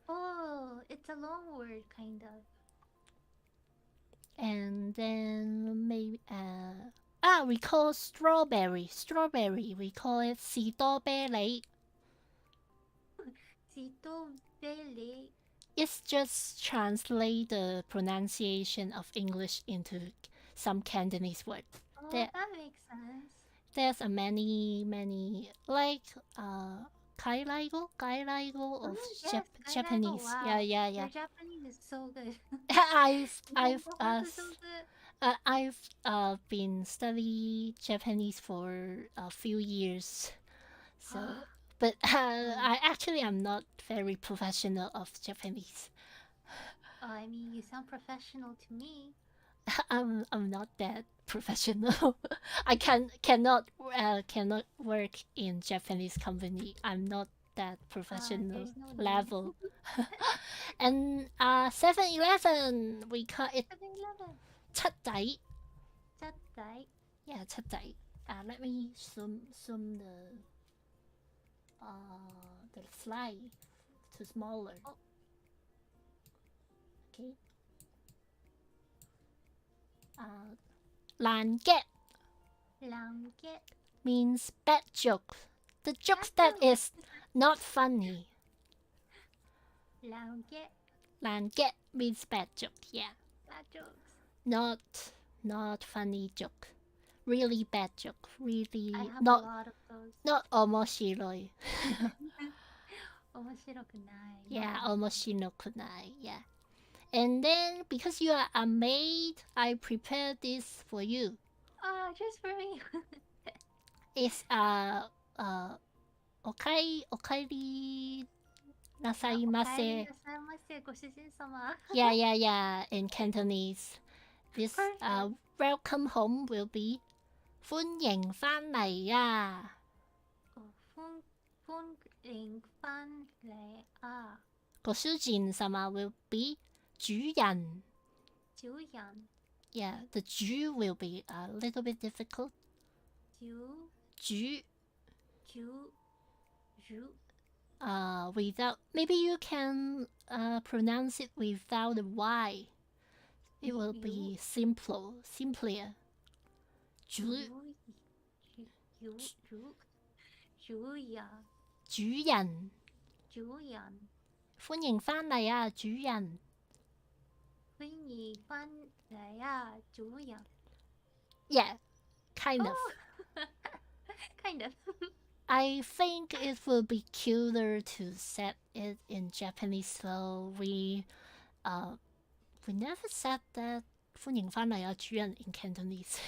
Oh, it's a long word, kind of. And then maybe we call strawberry. Strawberry. We call it 士多啤梨. Zitobele. It's just translate the pronunciation of English into some Cantonese word. Oh, There- that makes sense. There's a many like kailaigo of Yes, Japanese. wow. Yeah. Your Japanese is so good. I've been studying Japanese for a few years, so but I'm not very professional of Japanese. Oh, I mean, you sound professional to me. I'm not that professional. I cannot work in Japanese company. I'm not that professional there's no need. level. And 7-Eleven, we call it 7-Eleven. 七仔. Chattai. Yeah, 七仔. Let me zoom the slide to smaller. Oh. Okay. 爛 get Language. means bad joke. The jokes that is not funny. Language. 爛 get means bad joke. Yeah, Bad jokes. not funny joke. Really bad joke. Really I have not a lot of those. not 面白い. 面白くない. Yeah, 面白くない. Yeah. And then because you are a maid, I prepared this for you. Oh, just for me. It's おかえりなさいませ. お帰りなさいませ、ご主人様. Yeah. In Cantonese, this Perfect. welcome home will be 歡迎返嚟啊. 歡迎返嚟啊. 個主人様 will be 主人. 主人. Yeah, the 主 will be a little bit difficult. 主. Without, maybe you can pronounce it without the Y. It will be simpler. 主人. 主人. 歡迎返嚟啊，主人. 歡迎返嚟啊，主人. Yeah, kind of. Kind of. I think it will be cuter to set it in Japanese, so we never said that 歡迎返嚟啊，主人 in Cantonese.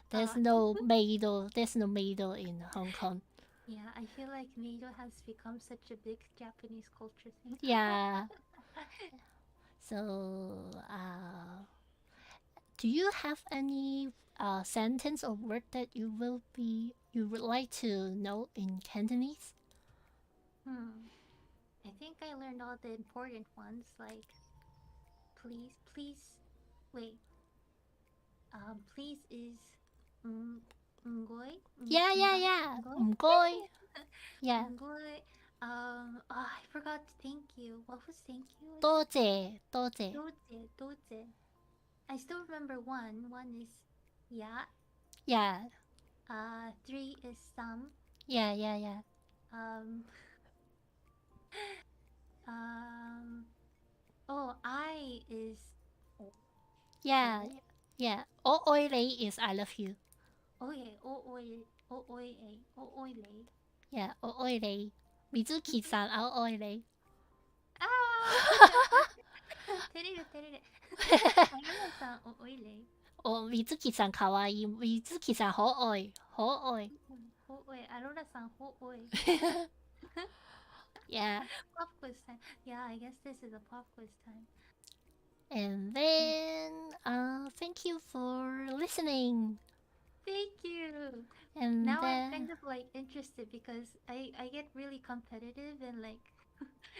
There's no Meido in Hong Kong. Yeah, I feel like Meido has become such a big Japanese culture thing. Yeah. So, do you have any sentence or word that you would like to know in Cantonese? I think I learned all the important ones, like please. Wait. Please is ngoy. Yeah. Ngoy. 唔該. Yeah. Ngoy. I forgot thank you. What was thank you? 多謝. 도제. I still remember one. One is ya. Yeah. 3 is some. Yeah. I is Yeah. 오오이레이 is I love you. oye. Yeah, 오오이레이. 미즈키-san, 오오이레이. 테레레. 아유나-san, oile. 水木さんかわいい。水木さんほおい。Oye, Aurora-san, oye. Yeah. Pop quiz time. Yeah, I guess this is a pop quiz time. And then, thank you for listening. Thank you. And Now I'm then kind of like interested because I get really competitive and like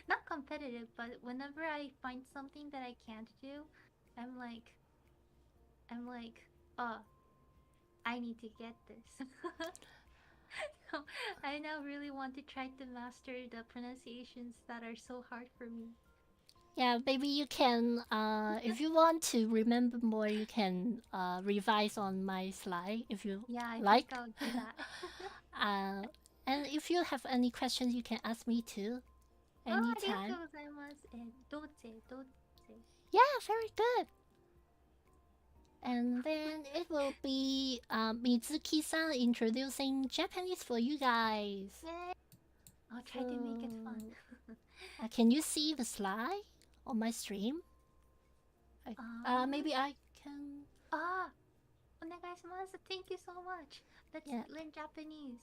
not competitive, but whenever I find something that I can't do, I'm like oh, I need to get this. So I now really want to try to master the pronunciations that are so hard for me. yeah, maybe you can if you want to remember more, you can revise on my slide if you Yeah, I think like. I'll do that. uh, and if you have any questions, you can ask me too, Oh, anytime. ありがとうございます。どうぞ、どうぞ。Yeah, very good. And then it will be Mizuki-san introducing Japanese for you guys. Yay! I'll try to make it fun. Can you see the slide on my stream? Maybe I can. お願いします。Thank you so much. Let's learn Japanese.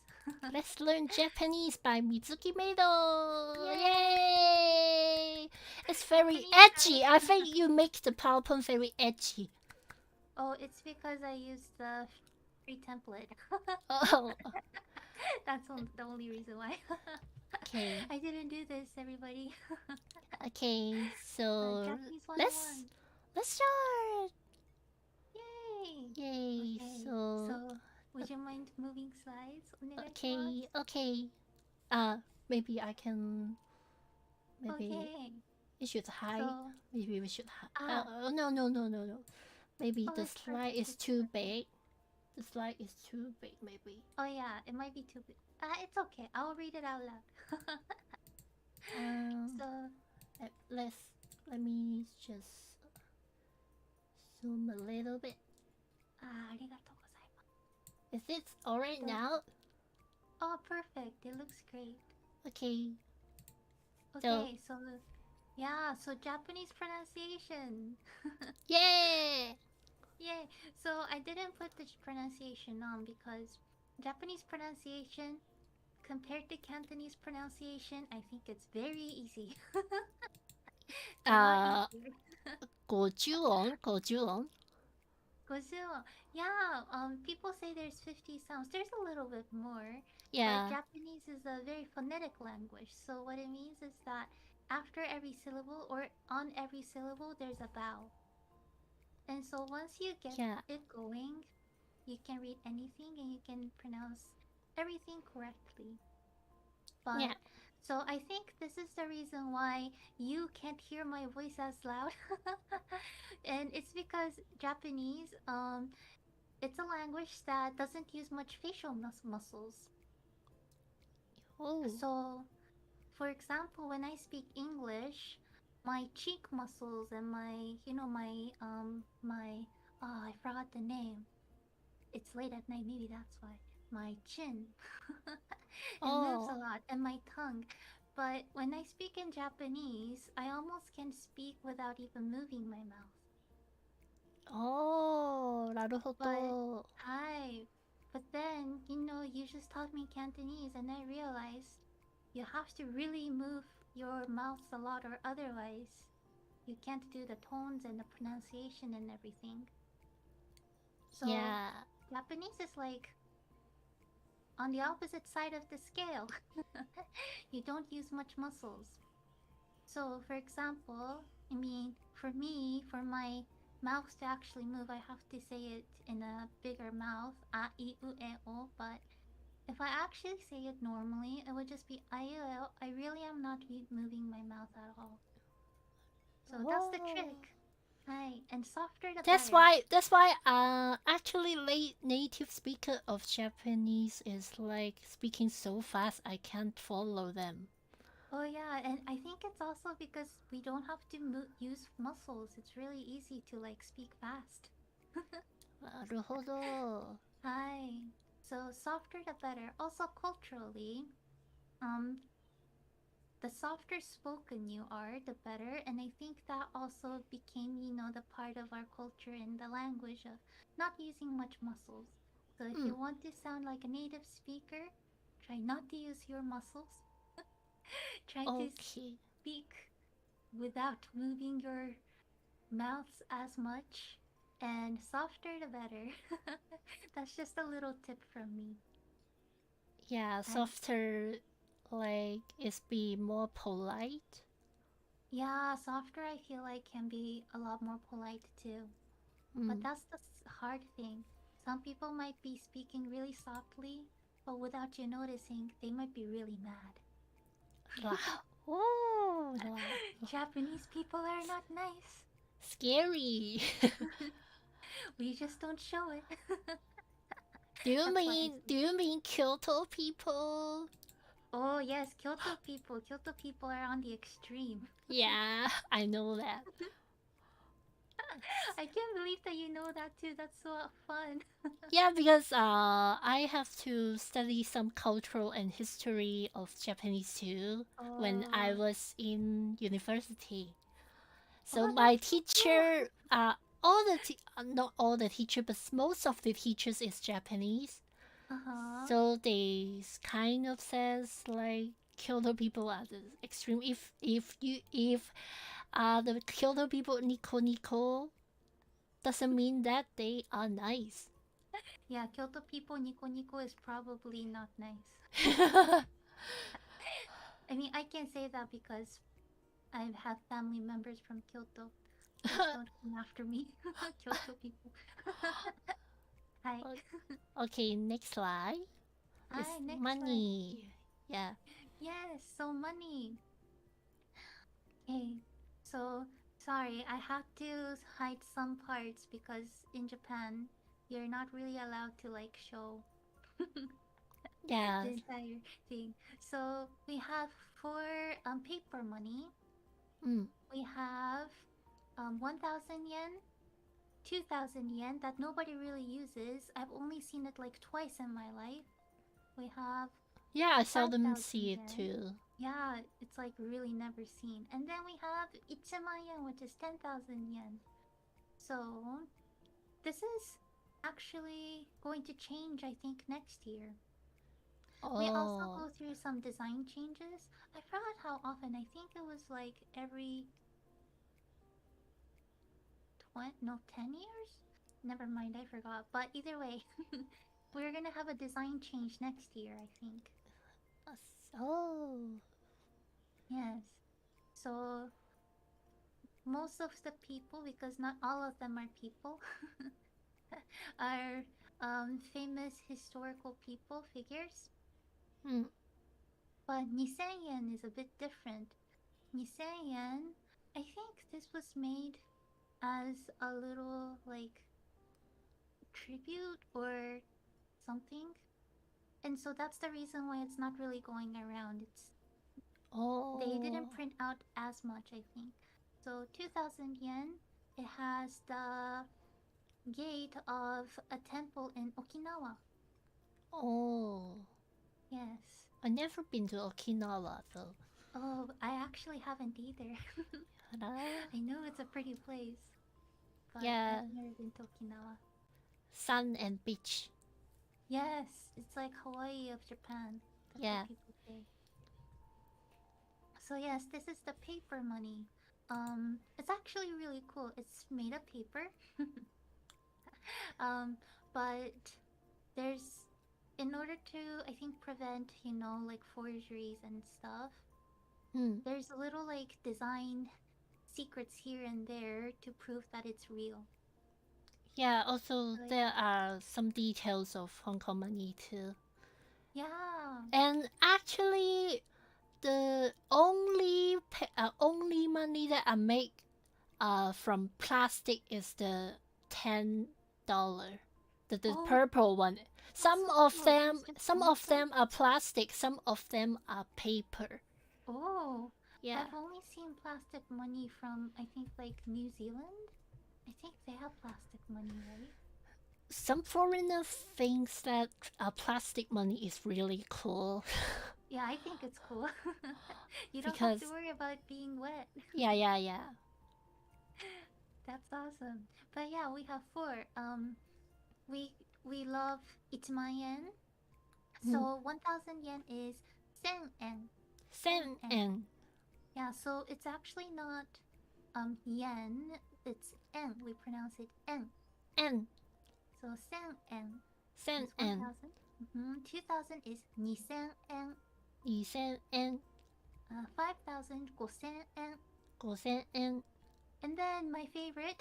Let's learn Japanese by Mizuki Meido. Yay! It's very edgy. I think you make the PowerPoint very edgy. Oh, it's because I used the free template. Oh. That's the only reason why. Okay. I didn't do this, everybody. Okay, so let's start. Yay! Okay, so would you mind moving slides? Okay. Maybe I can. Maybe it should hide. Maybe we should hide. No. Maybe the slide is too big. The slide is too big, maybe. Oh yeah, it might be too big. It's okay. I'll read it out loud. Let me just zoom a little bit. ありがとうございます。Is it alright now? Oh, perfect. It looks great. Okay. Okay, so Japanese pronunciation. Yay! Yay! So I didn't put the pronunciation on because Japanese pronunciation compared to Cantonese pronunciation, I think it's very easy. 50音 Yeah, people say there's 50 sounds. There's a little bit more. Yeah. But Japanese is a very phonetic language. So what it means is that after every syllable or on every syllable, there's a vowel. And so once you get it going, you can read anything and you can pronounce everything correctly. But so I think this is the reason why you can't hear my voice as loud. And it's because Japanese, it's a language that doesn't use much facial muscles. Oh. So, for example, when I speak English, my cheek muscles and my, I forgot the name. It's late at night, maybe that's why. My chin. It moves a lot, and my tongue. But when I speak in Japanese, I almost can speak without even moving my mouth. Oh, なるほど。But then, you just taught me Cantonese, and I realized you have to really move your mouth a lot, or otherwise, you can't do the tones and the pronunciation and everything. So, Japanese is like on the opposite side of the scale. You don't use much muscles. So, for example, for me, for my mouth to actually move, I have to say it in a bigger mouth, a, I, u, e, o. But if I actually say it normally, it would just be I, u, e, o. I really am not moving my mouth at all. So that's the trick. And softer the better. That's why actually native speaker of Japanese is like speaking so fast I can't follow them. Oh yeah, and I think it's also because we don't have to use muscles. It's really easy to like speak fast. なるほど。So softer the better. Also culturally, the softer spoken you are, the better. And I think that also became, the part of our culture and the language of not using much muscles. So if you want to sound like a native speaker, try not to use your muscles. Try to speak without moving your mouths as much. And softer the better. That's just a little tip from me. Yeah, softer, like, is be more polite. Yeah, softer I feel like can be a lot more polite too. But that's the hard thing. Some people might be speaking really softly, but without you noticing, they might be really mad. Whoa! Japanese people are not nice. Scary. We just don't show it. Do you mean Kyoto people? Oh yes, Kyoto people. Kyoto people are on the extreme. Yeah, I know that. I can't believe that you know that too. That's so fun. Yeah, because I have to study some cultural and history of Japanese too when I was in university. So my teacher, not all the teacher, but most of the teachers is Japanese. So they kind of says like Kyoto people are the extreme. If the Kyoto people nico doesn't mean that they are nice. Yeah, Kyoto people nico is probably not nice. I mean, I can say that because I have family members from Kyoto. Please don't come after me, Kyoto people. Hi. Okay, next slide. Hi, next money. slide. Yeah. Yes, so money. Okay, so sorry, I have to hide some parts because in Japan, you're not really allowed to like show Yeah. the entire thing. So we have for paper money, we have 1,000 yen, 2,000 yen that nobody really uses. I've only seen it like twice in my life. We have Yeah, I seldom 5,000 see it yen. too. Yeah, it's like really never seen. And then we have 1,000 yen, which is 10,000 yen. So this is actually going to change, I think, next year. We also go through some design changes. I forgot how often. I think it was like every 10 years? Never mind, I forgot. But either way, we're gonna have a design change next year, I think. Yes. So most of the people, because not all of them are people, are famous historical people figures. But 2,000 yen is a bit different. 2,000 yen, I think this was made as a little like tribute or something. And so that's the reason why it's not really going around. They didn't print out as much, I think. So 2,000 yen, it has the gate of a temple in Okinawa. Oh. Yes. I've never been to Okinawa though. Oh, I actually haven't either. I know it's a pretty place. But Yeah. I've never been to Okinawa. Sun and beach. Yes, it's like Hawaii of Japan. That's what people say. So yes, this is the paper money. It's actually really cool. It's made of paper. But there's, in order to, I think, prevent, like forgeries and stuff, there's a little like design secrets here and there to prove that it's real. Yeah, also there are some details of Hong Kong money too. Yeah. And actually, the only money that I make from plastic is the $10, the purple one. Some of them are plastic, some of them are paper. Oh. Yeah. I've only seen plastic money from, I think, like New Zealand. I think they have plastic money, right? Some foreigner thinks that plastic money is really cool. Yeah, I think it's cool. You don't have to worry about it being wet. Yeah. That's awesome. But yeah, we have 4. We love 1,000 yen. So 1,000 yen is 1,000 yen. 1,000 yen. Yeah, so it's actually not yen, it's en. We pronounce it en. En. So 1,000 yen. 1000 is 円 1000. 2000 is 2000 円. 2000円 5000 5000円. 5000円 And then my favorite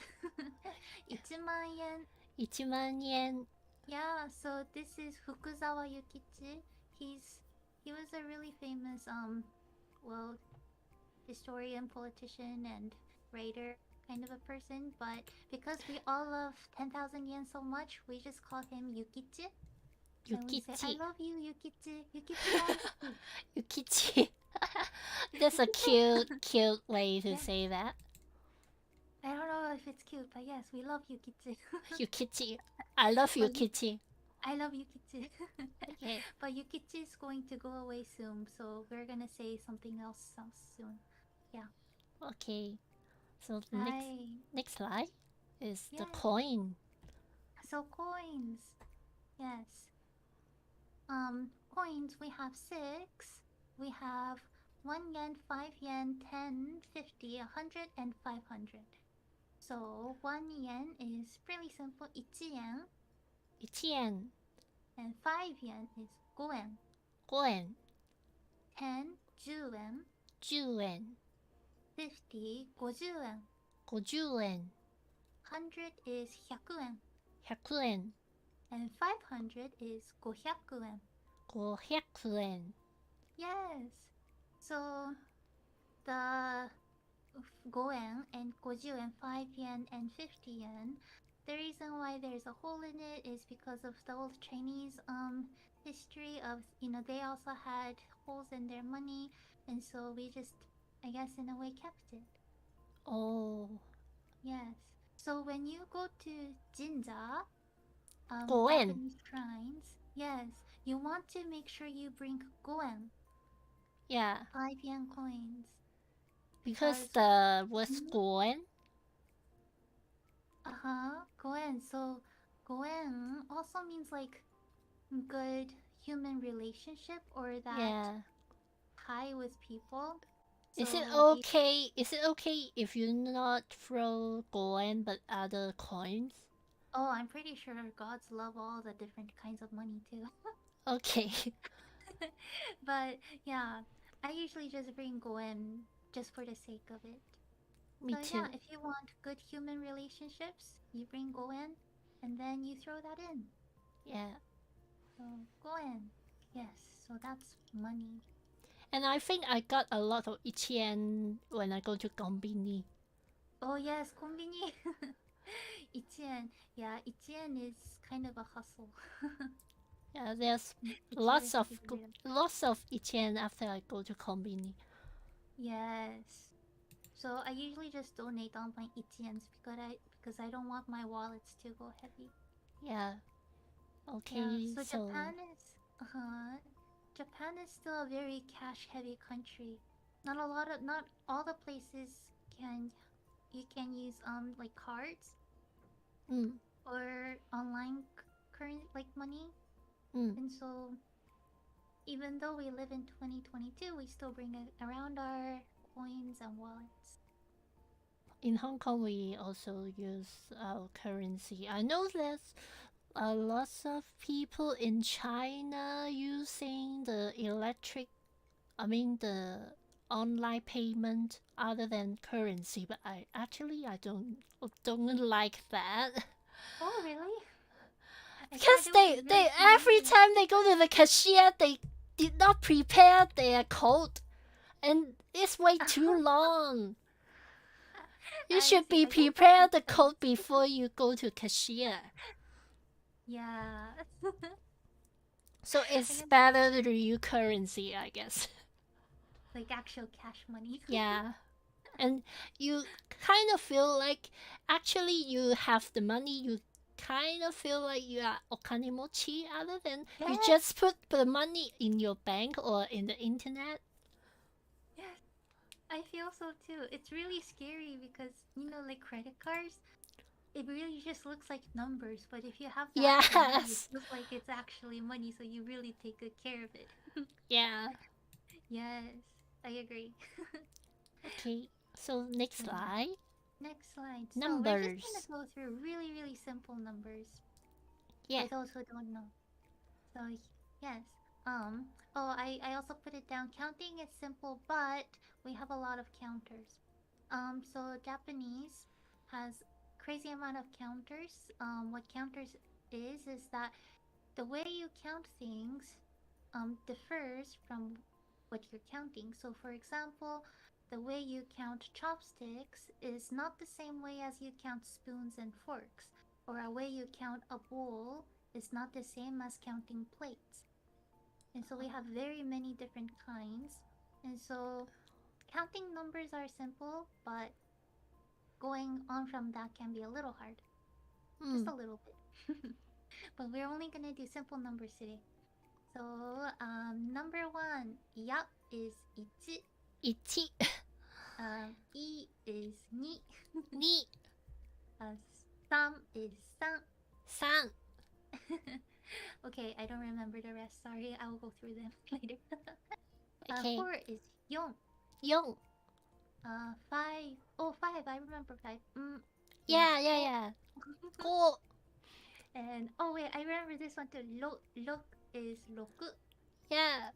1万円. 1万円 Yeah, so this is Fukuzawa Yukichi. He was a really famous well, historian, politician, and writer kind of a person, but because we all love 10,000 yen so much, we just call him Yukichi. And we say, I ユキチ love you, Yukichi. Yukichi. ユキチ That's a cute way to Yeah. say that. I don't know if it's cute, but yes, we love Yukichi. Yukichi. I love Well, Yukichi. I love Yukichi. Okay. But Yukichi is going to go away soon, so we're gonna say something else soon. Okay. So Hi. next slide is the Yeah. coin. So coins. Yes. Coins, we have 6. We have 1 yen, 5 yen, 10, 50, 100, and 500. So 1 yen is really simple, 1 yen. 1円 And 5 yen is 5 yen. 5円 10, 10 yen. 10円 50, 50 yen. 50円 100 is 100 yen. 100円 And 500 is 500 yen. 500円 Yes. So the 5 yen and 50 yen, 5 yen and 50 yen, the reason why there's a hole in it is because of the old Chinese history of, they also had holes in their money, and so we just, I guess, in a way kept it. Oh. Yes. So when you go to Jinza, Goen. Japanese shrines, yes, you want to make sure you bring goen, Yeah, 5 yen coins. because Because- the was Mhm. goen. Goen. So goen also means like good human relationship or that Yeah. high with people. Is it So okay? Is it okay if you not throw goen but other coins? Oh, I'm pretty sure gods love all the different kinds of money too. Okay. But yeah, I usually just bring goen just for the sake of it. Me So too. yeah, if you want good human relationships, you bring goen and then you throw that in. Yeah. So goen. Yes, so that's money. And I think I got a lot of ichien when I go to Konbini. Oh yes, konbini. 1 yen. Yeah, 1 yen is kind of a hustle. Yeah, there's 1 lots yen of is pretty good. lots of ichien after I go to Konbini. Yes. So I usually just donate all my 1 yens because I don't want my wallets to go heavy. Yeah. Okay, Yeah. So so Japan is still a very cash heavy country. Not all the places you can use like cards mm, or online current like money. mm. And so even though we live in 2022, we still bring around our coins and wallets. In Hong Kong, we also use our currency. I know there's lots of people in China using the online payment other than currency, but I don't like that. Oh really? I Because thought it was they really every convenient. time they go to the cashier, they did not prepare their code, and it's way too long. You I should see. be I guess that prepared the makes sense. code before you go to cashier. Yeah. So it's guess- better to use currency, I guess. Like actual cash money. Yeah. And you kind of feel like actually you have the money, you kind of feel like you are okanemochi other than you Yes. just put the money in your bank or in the internet. Yes. I feel so too. It's really scary because like credit cards, it really just looks like numbers. But if you have the actual money, it Yes. looks like it's actually money, so you really take good care of it. Yeah. Yes, I agree. Okay. So next slide. Next slide. So we're Numbers. just gonna go through really, really simple numbers. Yeah. For those who don't know. So yes. Oh, I also put it down. Counting is simple, but we have a lot of counters. So Japanese has crazy amount of counters. What counters is that the way you count things differs from what you're counting. So for example, the way you count chopsticks is not the same way as you count spoons and forks, or a way you count a bowl is not the same as counting plates. And so we have very many different kinds. And so counting numbers are simple, but going on from that can be a little hard. Just a little bit. But we're only gonna do simple numbers today. So, number 1, ya is 1. 1. I is 2. 2. 3 is 3. 3. Okay, I don't remember the rest. Sorry, I will go through them later. Okay. 4 is 4. 4. 5. Oh, 5. I remember 5. Yeah. 5. And oh wait, I remember this one too. Lok is 6. Yeah.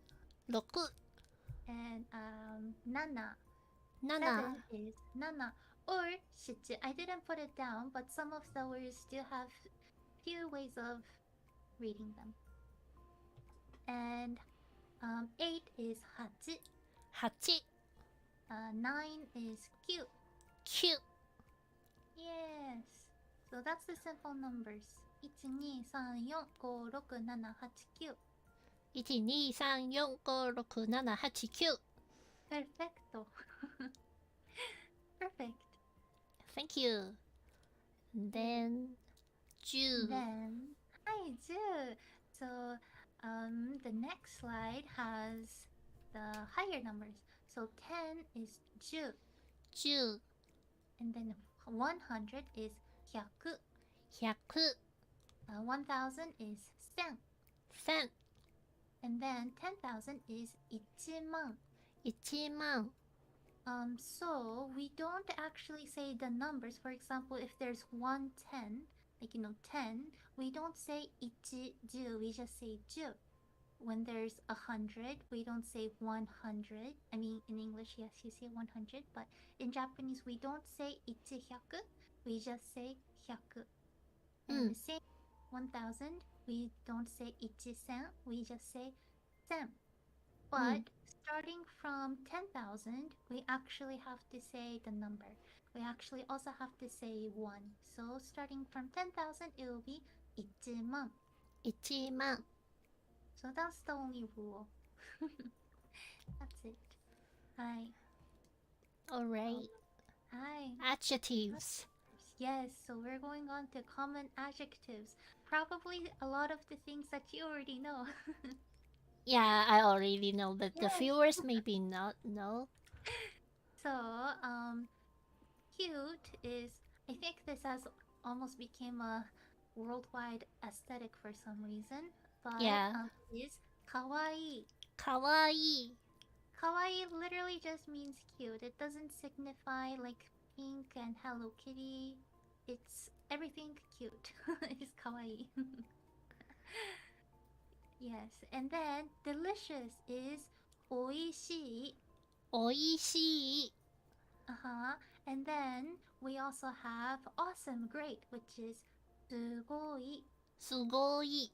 6. And 7. 7. 7 is 7 or 7. I didn't put it down, but some of the words do have few ways of reading them. And 8 is 8. 8. 9 is 9. 9. Yes. So that's the simple numbers. 1, 2, 3, 4, 5, 6, 7, 8, 9. 1, 2, 3, 4, 5, 6, 7, 8, 9. Perfecto. Perfect. Thank you. And then 10. Hi, Ju. So, the next slide has the higher numbers. So 10 is 10. 10. And then 100 is 100. 100. 1000 is 1000. 1000. And then 10,000 is 1,000,000. 1,000,000. So we don't actually say the numbers. For example, if there's 110, like 10, we don't say 110, we just say 10. When there's 100, we don't say 100. I mean, in English, yes, you say 100, but in Japanese, we don't say 100, we just say 100. And the same 1000, we don't say 1,000, we just say 1000. But starting from 10,000, we actually have to say the number. We actually also have to say 1. So starting from 10,000, it will be 1,000,000. 1,000,000. So that's the only rule. That's it. Hi. Alright. Hi. Adjectives. Yes, so we're going on to common adjectives. Probably a lot of the things that you already know. Yeah, I already know, but the Yes. viewers maybe not know. So, cute is, I think this has almost became a worldwide aesthetic for some reason. But Yeah. is kawaii. Kawaii. Kawaii literally just means cute. It doesn't signify like pink and Hello Kitty. It's everything cute. It's kawaii. Yes, and then delicious is oishii. Oishii. And then we also have awesome, great, which is sugoi. Sugoi.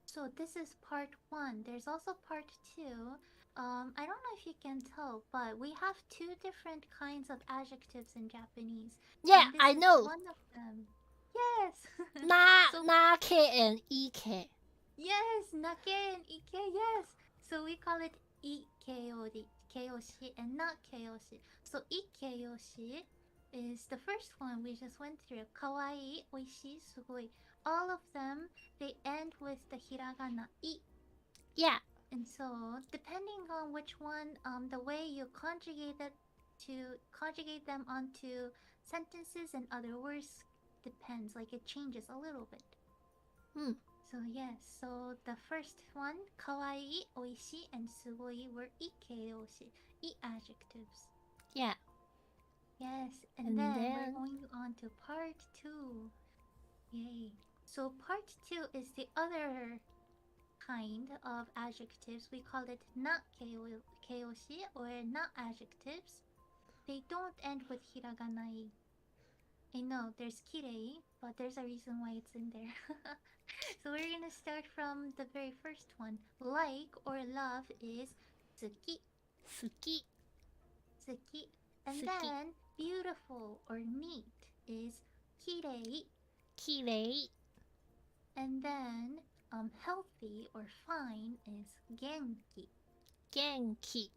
So this is part 1. There's also part 2. I don't know if you can tell, but we have 2 different kinds of adjectives in Japanese. Yeah, I is know. one of them. Yes. Nake and ike. Yes, nake and ike, yes. So we call it ikeyoshi and not keyoshi. So ikeyoshi is the first one we just went through. Kawaii, oishii, sugoi. All of them, they end with the hiragana I. Yeah. And so, depending on which one, the way you conjugate them onto sentences and other words depends. Like it changes a little bit. So yes, so the first one, kawaii, oishii, and sugoi were ikeyoshi, I adjectives. Yeah. Yes, and then we're going on to part 2. Yay. So part 2 is the other kind of adjectives. We call it not keoshi or not adjectives. They don't end with hiragana. I know there's kirei, but there's a reason why it's in there. So we're gonna start from the very first one. Like or love is tsuki. 好き Tsuki. And 好き then beautiful or neat is kirei. きれい And then healthy or fine is genki. 元気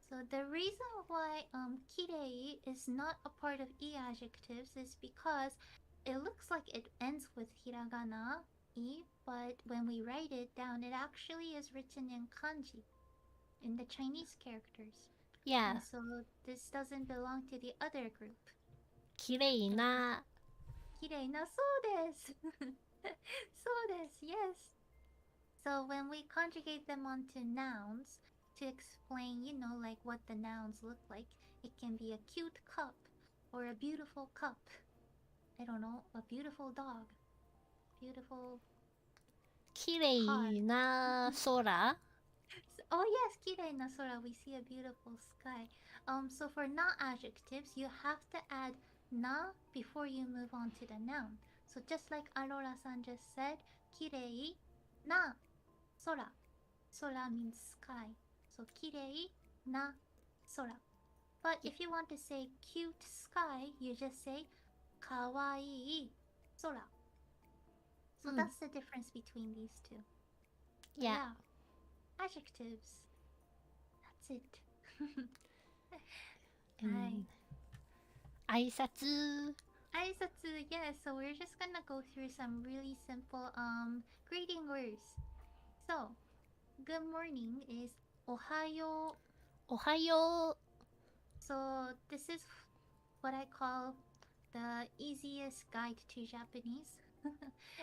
So the reason why kirei is not a part of e adjectives is because it looks like it ends with hiragana e, but when we write it down, it actually is written in kanji, in the Chinese characters. Yeah, And so this doesn't belong to the other group. きれいな Kirei na so desu. So desu, yes. So when we conjugate them onto nouns to explain, like what the nouns look like, it can be a cute cup or a beautiful cup. I don't know, a beautiful dog. Beautiful. きれいな空 Oh yes, kirei na sora. We see a beautiful sky. So for na adjectives, you have to add na before you move on to the noun. So just like Arora-san just said, kirei na sora. Sora means sky. So kirei na sora. But if you want to say cute sky, you just say kawaii sora. So that's the difference between these two. Yeah. Adjectives. That's it. うん挨拶 Aisatsu, yes. So we're just gonna go through some really simple greeting words. So, good morning is ohayo. おはよ So this is what I call the easiest guide to Japanese.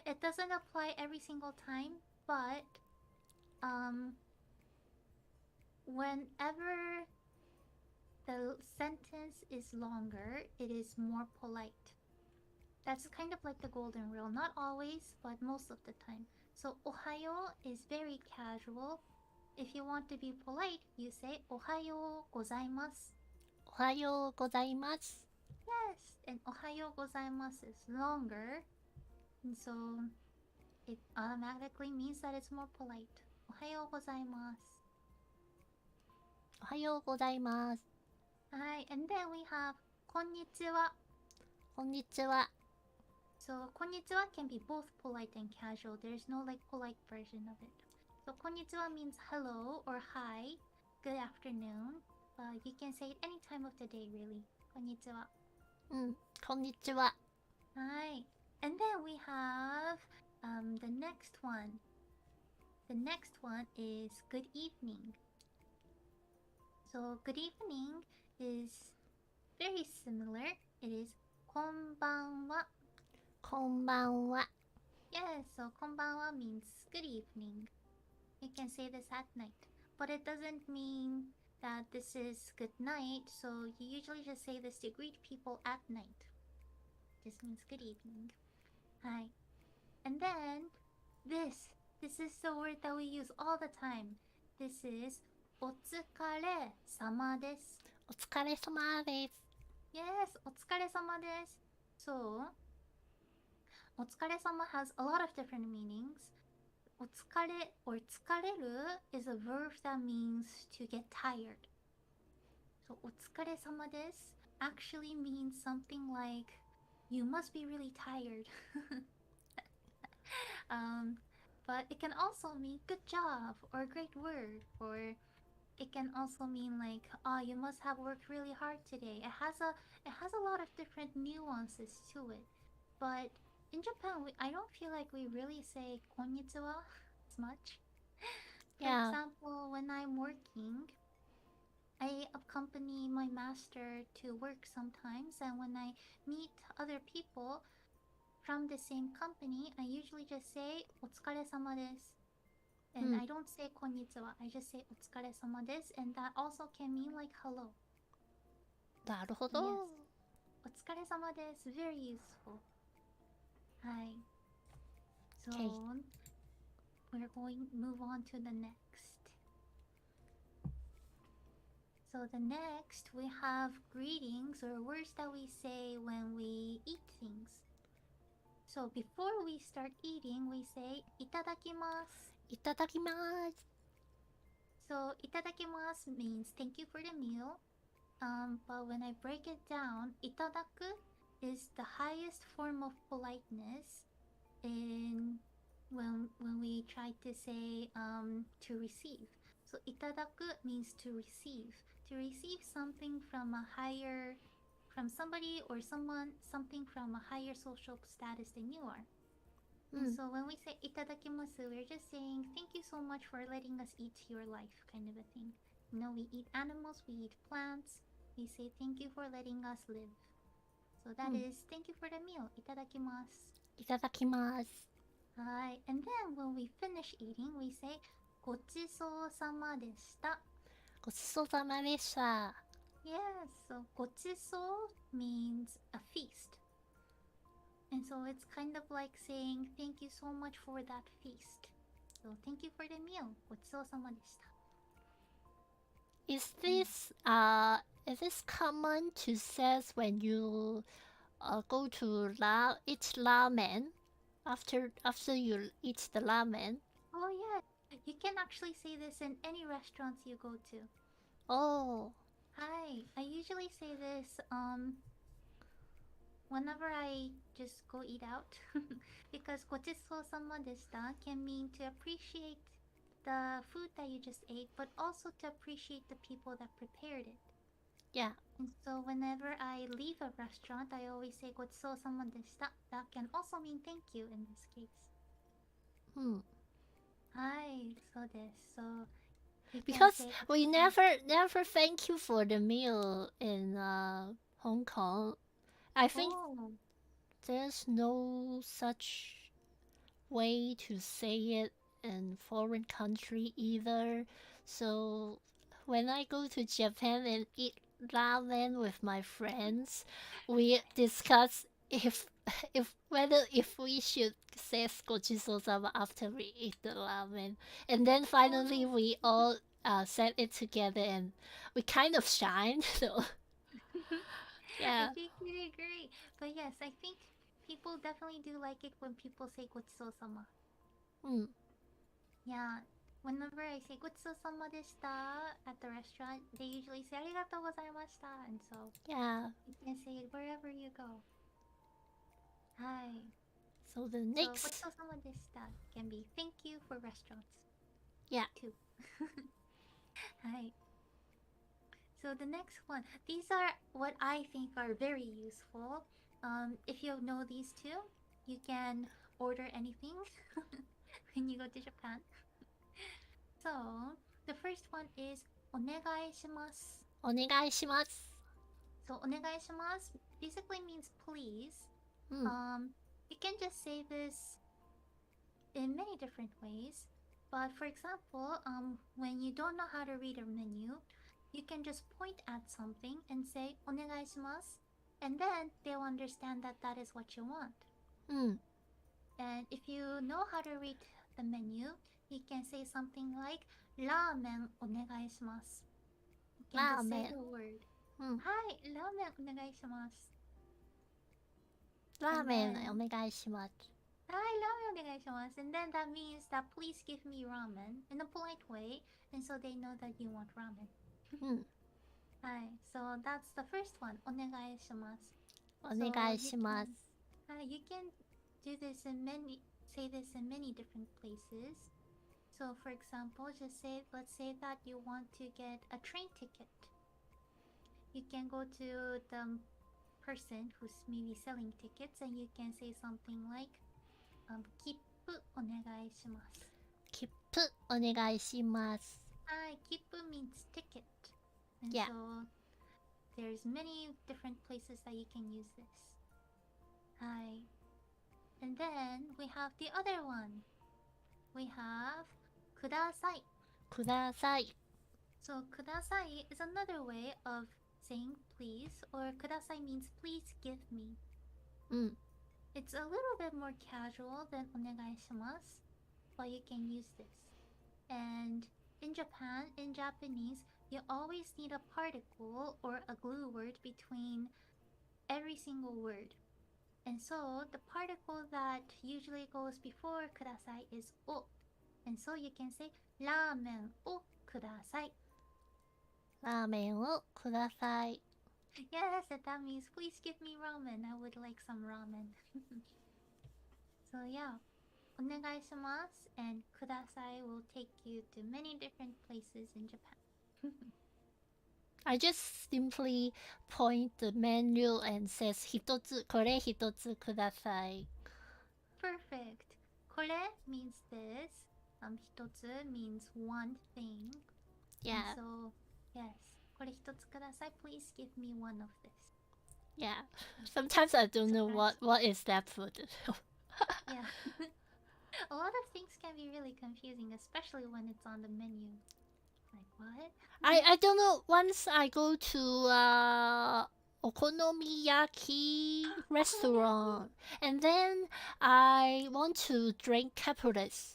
It doesn't apply every single time, but whenever the sentence is longer, it is more polite. That's kind of like the golden rule. Not always, but most of the time. So ohayo is very casual. If you want to be polite, you say ohayo gozaimasu. うおはようございます Yes, and ohayo gozaimasu is longer. And so it automatically means that it's more polite. Ohayo gozaimasu. おはようございます Hi, and then we have konnichiwa. こんにちは So konnichiwa can be both polite and casual. There's no like polite version of it. So konnichiwa means hello or hi, good afternoon. You can say it any time of the day, really. Konnichiwa. うんこんにちは Hi. And then we have the next one. The next one is good evening. So good evening is very similar. It is konbanwa. こんばんは Yes, so konbanwa means good evening. You can say this at night. But it doesn't mean that this is good night, so you usually just say this to greet people at night. Just means good evening. Hi. And then this is the word that we use all the time. This is お疲れ様です。お疲れ様です Yes, お疲れ様です。So, お疲れ様 has a lot of different meanings. お疲れ or 疲れる is a verb that means to get tired. So, お疲れ様です actually means something like you must be really tired. But it can also mean good job or great work, or it can also mean like, oh, you must have worked really hard today. It has a lot of different nuances to it. But in Japan, I don't feel like we really say konnichiwa as much. For Yeah. example, when I'm working, I accompany my master to work sometimes, and when I meet other people from the same company, I usually just say お疲れ様です. And I don't say konnichiwa, I just say お疲れ様です, and that also can mean like hello. なるほど Yes. お疲れ様です very useful. Hi. So Okay. we're going to move on to the next. So the next we have greetings or words that we say when we eat things. So before we start eating, we say いただきます. いただきます。 So いただきます means thank you for the meal. But when I break it down, いただく is the highest form of politeness in when we try to say to receive. So いただく means to receive. To receive something from a higher from somebody or something from a higher social status than you are. And so when we say いただきます, we're just saying thank you so much for letting us eat your life kind of a thing. You know, we eat animals, we eat plants. We say thank you for letting us live. So that is thank you for the meal. いただきます. いただきます。 Hi. And then when we finish eating, we say ごちそうさまでした. ごちそうさまでした。 Yes, so ごちそう means a feast. And so it's kind of like saying thank you so much for that feast. So thank you for the meal. ごちそうさまでした. Is this common to say when you go to eat ramen after you eat the ramen? Oh yeah, you can actually say this in any restaurants you go to. Oh, Hi, I usually say this whenever I just go eat out because ごちそうさまでした can mean to appreciate the food that you just ate, but also to appreciate the people that prepared it. yeah. And so whenever I leave a restaurant, I always say ごちそうさまでした. That can also mean thank you in this case. Hi, そうです。So you can Because say we never thank you for the meal in Hong Kong. I think oh, there's no such way to say it in foreign country either. So when I go to Japan and eat ramen with my friends, we discuss if we should say ごちそうさま after we eat the ramen, and then finally we all said it together, and we kind of shined. So yeah. I think you agree. But yes, I think people definitely do like it when people say ごちそうさま. Yeah, whenever I say ごちそうさまでした at the restaurant, they usually say ありがとうございました and so Yeah. you can say it wherever you go. Hi. So the So ごち next, そうさまでした can be thank you for restaurants yeah. too. Hi. So the next one, these are what I think are very useful. If you know these two, you can order anything when you go to Japan. So the first one is お願いします. お願いします. So お願いします basically means please. You can just say this in many different ways. But for example, when you don't know how to read a menu, you can just point at something and say お願いします and then they'll understand that that is what you want. And if you know how to read the menu, you can say something like ラーメンお願いします. You can just say the word. はい、ラーメンお願いします. ラーメンお願いします. はい、ラーメンお願いします. And then that means that please give me ramen in a polite way, and so they know that you want ramen. はい、so that's the first one. お願いします. お願いします. You can do this in say this in many different places. So for example, let's say that you want to get a train ticket. You can go to the person who's maybe selling tickets and you can say something like 切符お願いします. 切符お願いします. Hi, 切符 means ticket. And Yeah. so there's many different places that you can use this. Hi. And then we have the other one. We have ください. ください. So ください is another way of saying please, or ください means please give me. It's a little bit more casual than onegaishimasu, but you can use this. And in Japan, in Japanese, you always need a particle or a glue word between every single word. And so the particle that usually goes before kudasai is o. And so you can say ramen o kudasai. ラーメンをください。 Yes, that means please give me ramen. I would like some ramen. So yeah, onegaishimasu and kudasai will take you to many different places in Japan. I just simply point the menu and says 一つ、これ一つください。 Perfect. Kore means this. 一つ means one thing. Yeah, And so, yes. これ一つください. Please give me one of this. yeah. Sometimes I don't know what is that food. Yeah. A lot of things can be really confusing, especially when it's on the menu. Like, what? I don't know. Once I go to okonomiyaki restaurant, and then I want to drink capulis.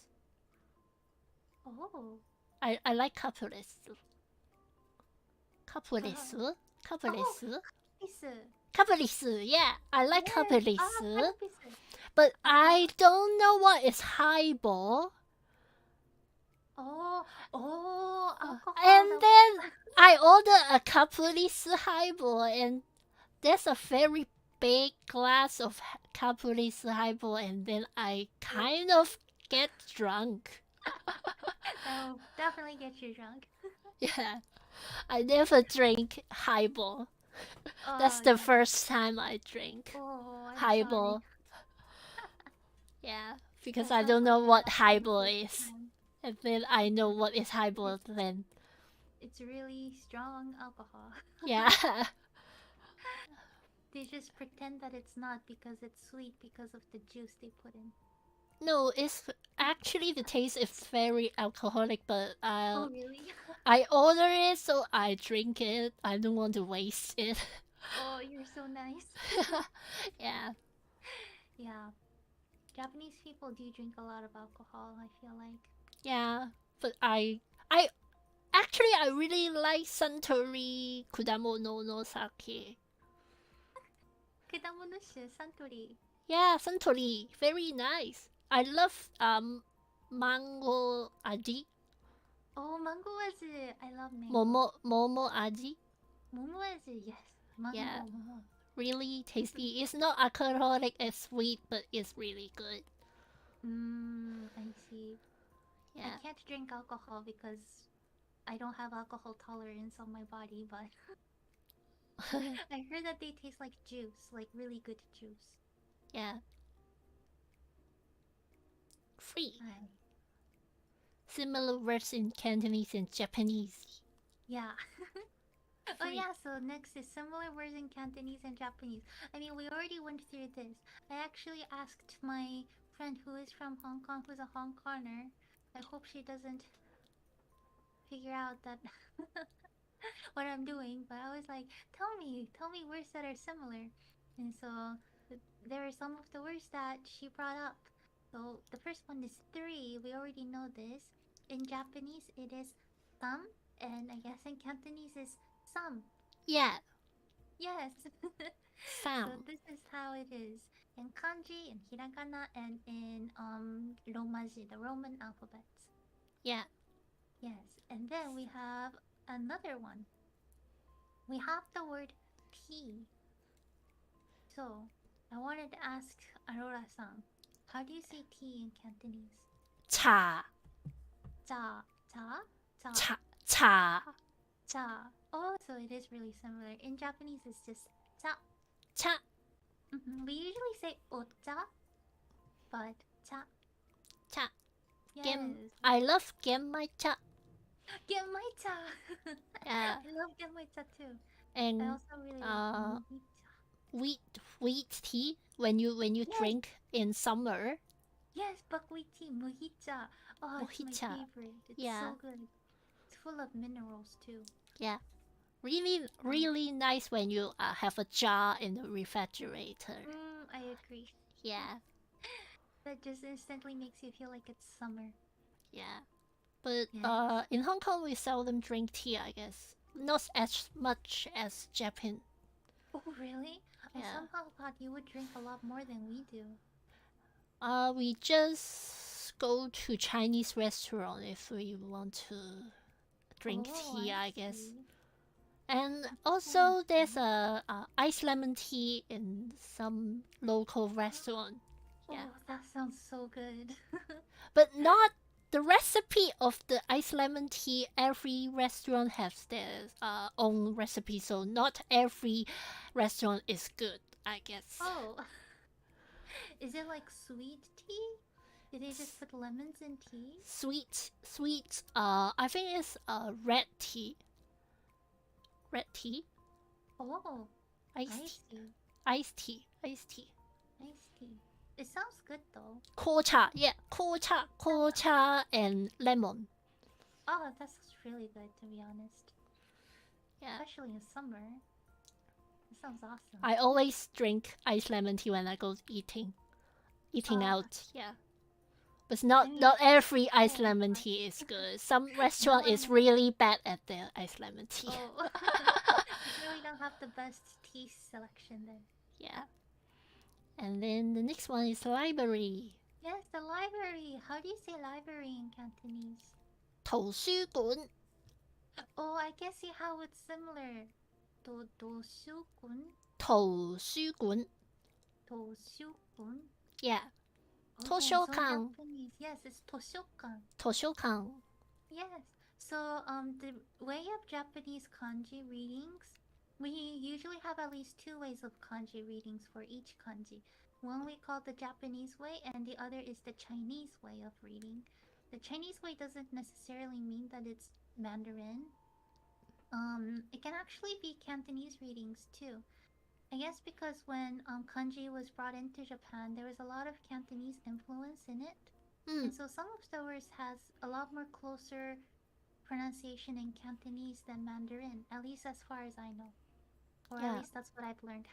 Oh. I like capulis. Capulis? Capulis? Capulis, yeah. I like capulis. But I don't know what is highball. Oh, alcohol. And then I order a capulis highball, and there's a very big glass of capulis highball, and then I kind of get drunk. That'll definitely get you drunk. Yeah, I never drink highball. That's the first time I drink I'm highball. Yeah, because That I don't sounds know like what a highball really good is. time. And then I know what is highball then. It's really strong alcohol. Yeah. They just pretend that it's not because it's sweet because of the juice they put in. No, it's actually the taste is very alcoholic, but Oh, really? I order it so I drink it. I don't want to waste it. Oh, you're so nice. Yeah. Yeah. Japanese people do drink a lot of alcohol, I feel like. Yeah, but I really like Suntory Kudamono no Sake. Kudamono-shu, Suntory. Yeah, Suntory, very nice. I love mango aji, Oh, mango aji. I love mango. momo aji. Momo aji, yes. Mango, Yeah. momo. Really tasty. It's not alcoholic and sweet, but it's really good. I see. Yeah. I can't drink alcohol because I don't have alcohol tolerance on my body, but I heard that they taste like juice, like really good juice. Yeah. Free. Right. Similar words in Cantonese and Japanese. Yeah. Oh Free. yeah, so next is similar words in Cantonese and Japanese. I mean, we already went through this. I actually asked my friend who is from Hong Kong, who's a Hong Konger. I hope she doesn't figure out that what I'm doing, but I was like, tell me words that are similar. And so there are some of the words that she brought up. So the first one is three. We already know this. In Japanese, it is thumb, and I guess in Cantonese is sam. Yeah. Yes. Sam. So this is how it is in kanji, in hiragana, and in romaji, the Roman alphabets. Yeah. Yes, and then we have another one. We have the word tea. So I wanted to ask Aurora-san, how do you say tea in Cantonese? Cha. Cha, cha, cha, Cha. Cha. cha. Oh, so it is really similar. In Japanese, it's just cha. Cha. We usually say ocha, but cha. Cha. Yes. I love genmaicha. Genmaicha. Yeah. I love genmaicha too. I And also really love mohitcha. wheat tea when you Yes. drink in summer. Yes, buckwheat tea, mohitcha. Oh, it's my Mohitcha. favorite. It's Yeah. so good. It's full of minerals too. Yeah. Really nice when you have a jar in the refrigerator. I agree. Yeah, That just instantly makes you feel like it's summer. yeah. But Yes. in Hong Kong we seldom drink tea, I guess. Not as much as Japan. Oh, really? I Yeah. somehow thought you would drink a lot more than we do. We just go to Chinese restaurant if we want to drink tea, I guess. see. And also there's a iced lemon tea in some local restaurant. Yeah. Oh, that sounds so good. But not the recipe of the iced lemon tea. Every restaurant has their own recipe, so not every restaurant is good, I guess. Oh. Is it like sweet tea? Did they just put lemons in tea? Sweet. I think it's red tea. Red tea? Oh, Iced I tea. see. Iced tea. Iced tea. It sounds good though.紅茶and lemon. Oh, that sounds really good to be honest. Yeah. Especially in summer. It sounds awesome. I always drink iced lemon tea when I go eating out. Yeah. But not every iced lemon tea is good. Some restaurant is really bad at their iced lemon tea. Oh. You really don't have the best tea selection then. Yeah. And then the next one is library. Yes, the library. How do you say library in Cantonese? 圖書館 Oh, I can see how it's similar. 図書館?圖書館図書館? Yeah. Oh, so 図書館 Japanese. Yes, it's 図書館. 図書館 Yes. So, the way of Japanese kanji readings, we usually have at least two ways of kanji readings for each kanji. One we call the Japanese way, and the other is the Chinese way of reading. The Chinese way doesn't necessarily mean that it's Mandarin. It can actually be Cantonese readings too. I guess because when kanji was brought into Japan, there was a lot of Cantonese influence in it. And so some of the words has a lot more closer pronunciation in Cantonese than Mandarin, at least as far as I know. Or Yeah. at least that's what I've learned.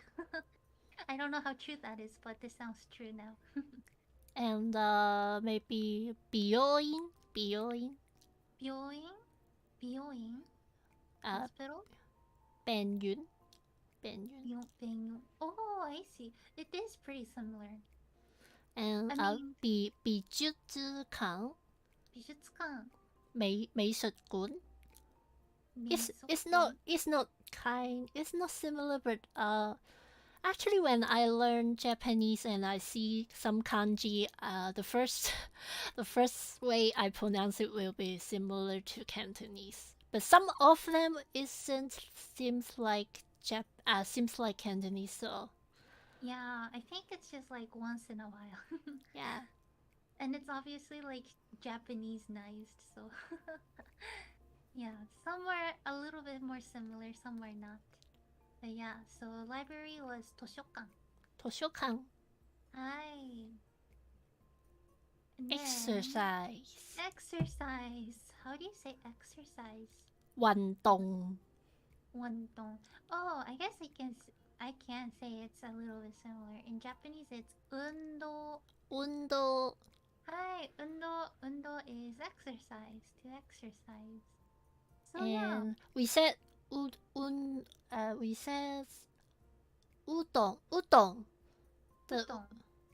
I don't know how true that is, but this sounds true now. And maybe 美容院 Byoin? Byoin? Hospital? 病院 Byoin. Oh, I see. It is pretty similar. and I mean- 美術館 Bijutsukan. 美術館 it's not similar, but actually when I learn Japanese and I see some kanji, the first way I pronounce it will be similar to Cantonese, but some of them seems like Cantonese. So Yeah, I think it's just like once in a while. yeah, And it's obviously like Japanese-nized, so yeah, some are a little bit more similar, some are not. But yeah, so library was 図書館. 図書館 Hi. And then- exercise Exercise. How do you say exercise? 運動 Wondong. Oh, I guess I can say it's a little bit similar. In Japanese, it's undo. 運動 Hi, undo is exercise, to exercise. So yeah. and we said udon the Udon.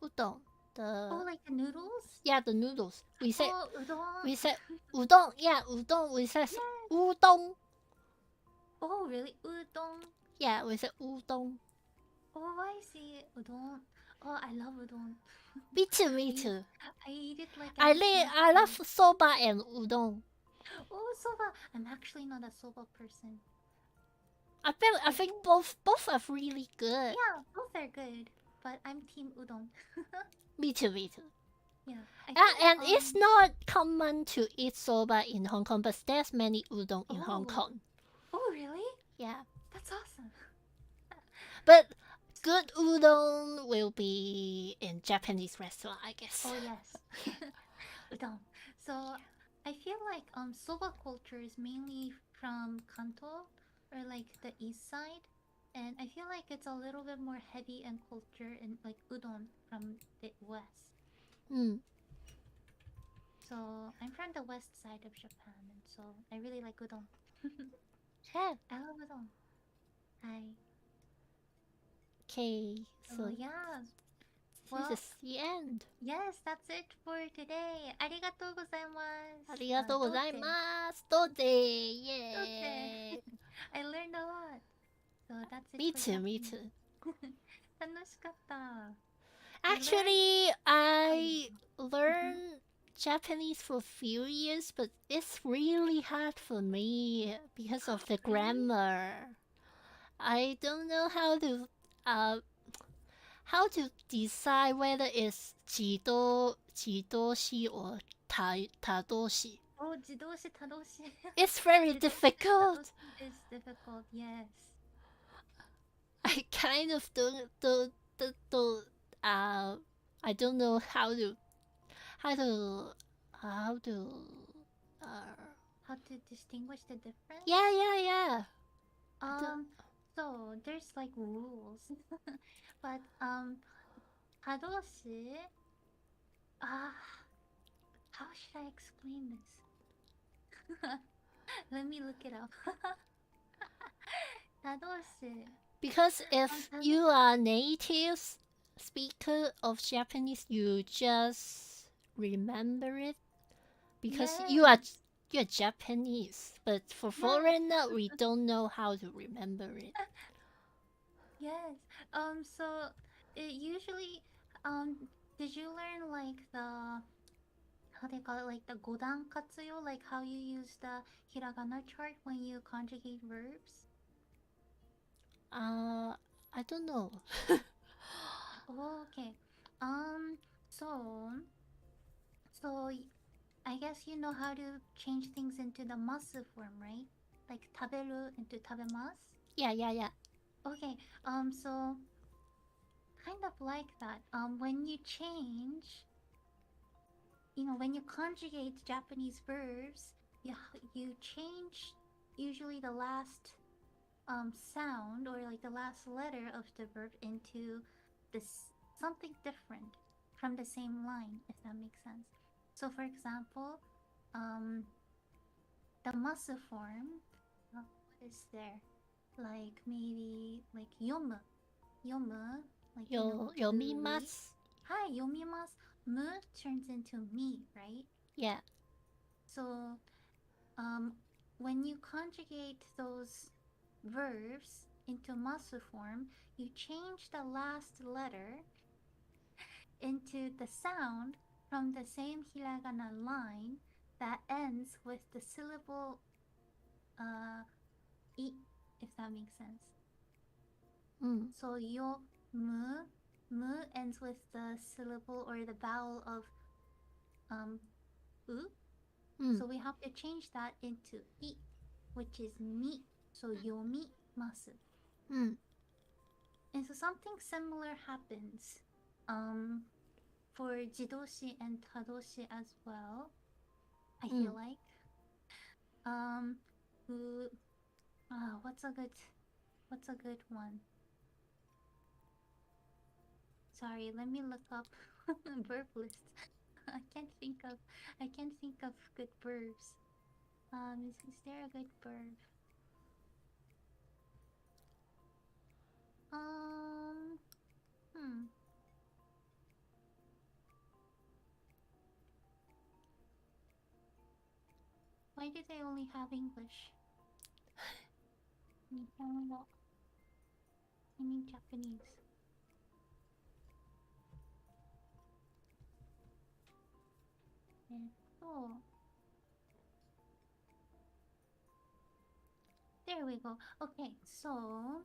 udon Oh, the like the noodles? yeah, the noodles we said Oh, udon. udon, yeah, udon, we said udon, Oh, really? Udon. yeah, we said udon. Oh, I see. Udon. Oh, I love udon. Me too. I eat it like I every love snack. soba and udon. Oh, soba. I'm actually not a soba person. I think both are really good. Yeah, both are good, but I'm team udon. Me too. Yeah. And it's not common to eat soba in Hong Kong, but there's many udon in Hong Oh. Kong. Oh, really? Yeah, That's awesome. but good udon will be in Japanese restaurant, I guess. Oh yes. Udon. So I feel like soba culture is mainly from Kanto or like the east side. And I feel like it's a little bit more heavy in culture and like udon from the west. うん。So I'm from the west side of Japan, and so I really like udon. Yeah. I love udon. Hi. Okay. So So yeah. this Well, is the end. yes, that's it for today. ありがとうございます。ありがとうございす。ます。どうぜ。イどうぜ。エーイ。I learned a lot. So that's it Me for too, me Japanese. too. 楽しかった。Actually, I learned Japanese for a few years, but it's really hard for me because of the grammar. I don't know how to decide whether it's 自動詞 or 他動詞. Oh, 自動詞、他動詞。It's very 自動詞、他動詞 difficult. is difficult, yes. I kind of I don't know how to how to How to distinguish the difference? yeah. So there's like rules. But, 他動詞 how should I explain this? Let me look it up. 他動詞 Because if you are native speaker of Japanese, you just remember it because you're Japanese. But for foreigner, we don't know how to remember it. Yes. So it usually did you learn like the how they call it, like the godan katsuyo, like how you use the hiragana chart when you conjugate verbs? I don't know. Oh, okay. So I guess you know how to change things into the masu form, right? Like taberu into tabemasu? Yeah. Okay. So kind of like that. When you change, when you conjugate Japanese verbs, you change usually the last sound or like the last letter of the verb into this something different from the same line, if that makes sense. So for example, the masu form, what is there? Like maybe like yomu, like yomimasu. Hi, yomimasu. Mu turns into me, right? Yeah. So, when you conjugate those verbs into masu form, you change the last letter into the sound from the same hiragana line that ends with the syllable I, if that makes sense. So mu ends with the syllable or the vowel of u. So we have to change that into I, which is mi. So yomimasu. And so something similar happens for jidoshi and tadoshi as well, I feel like. What's a good one? Sorry, let me look up verb list. I can't think of good verbs. Is there a good verb? Why do they only have English? I mean Japanese. There we go. Okay, so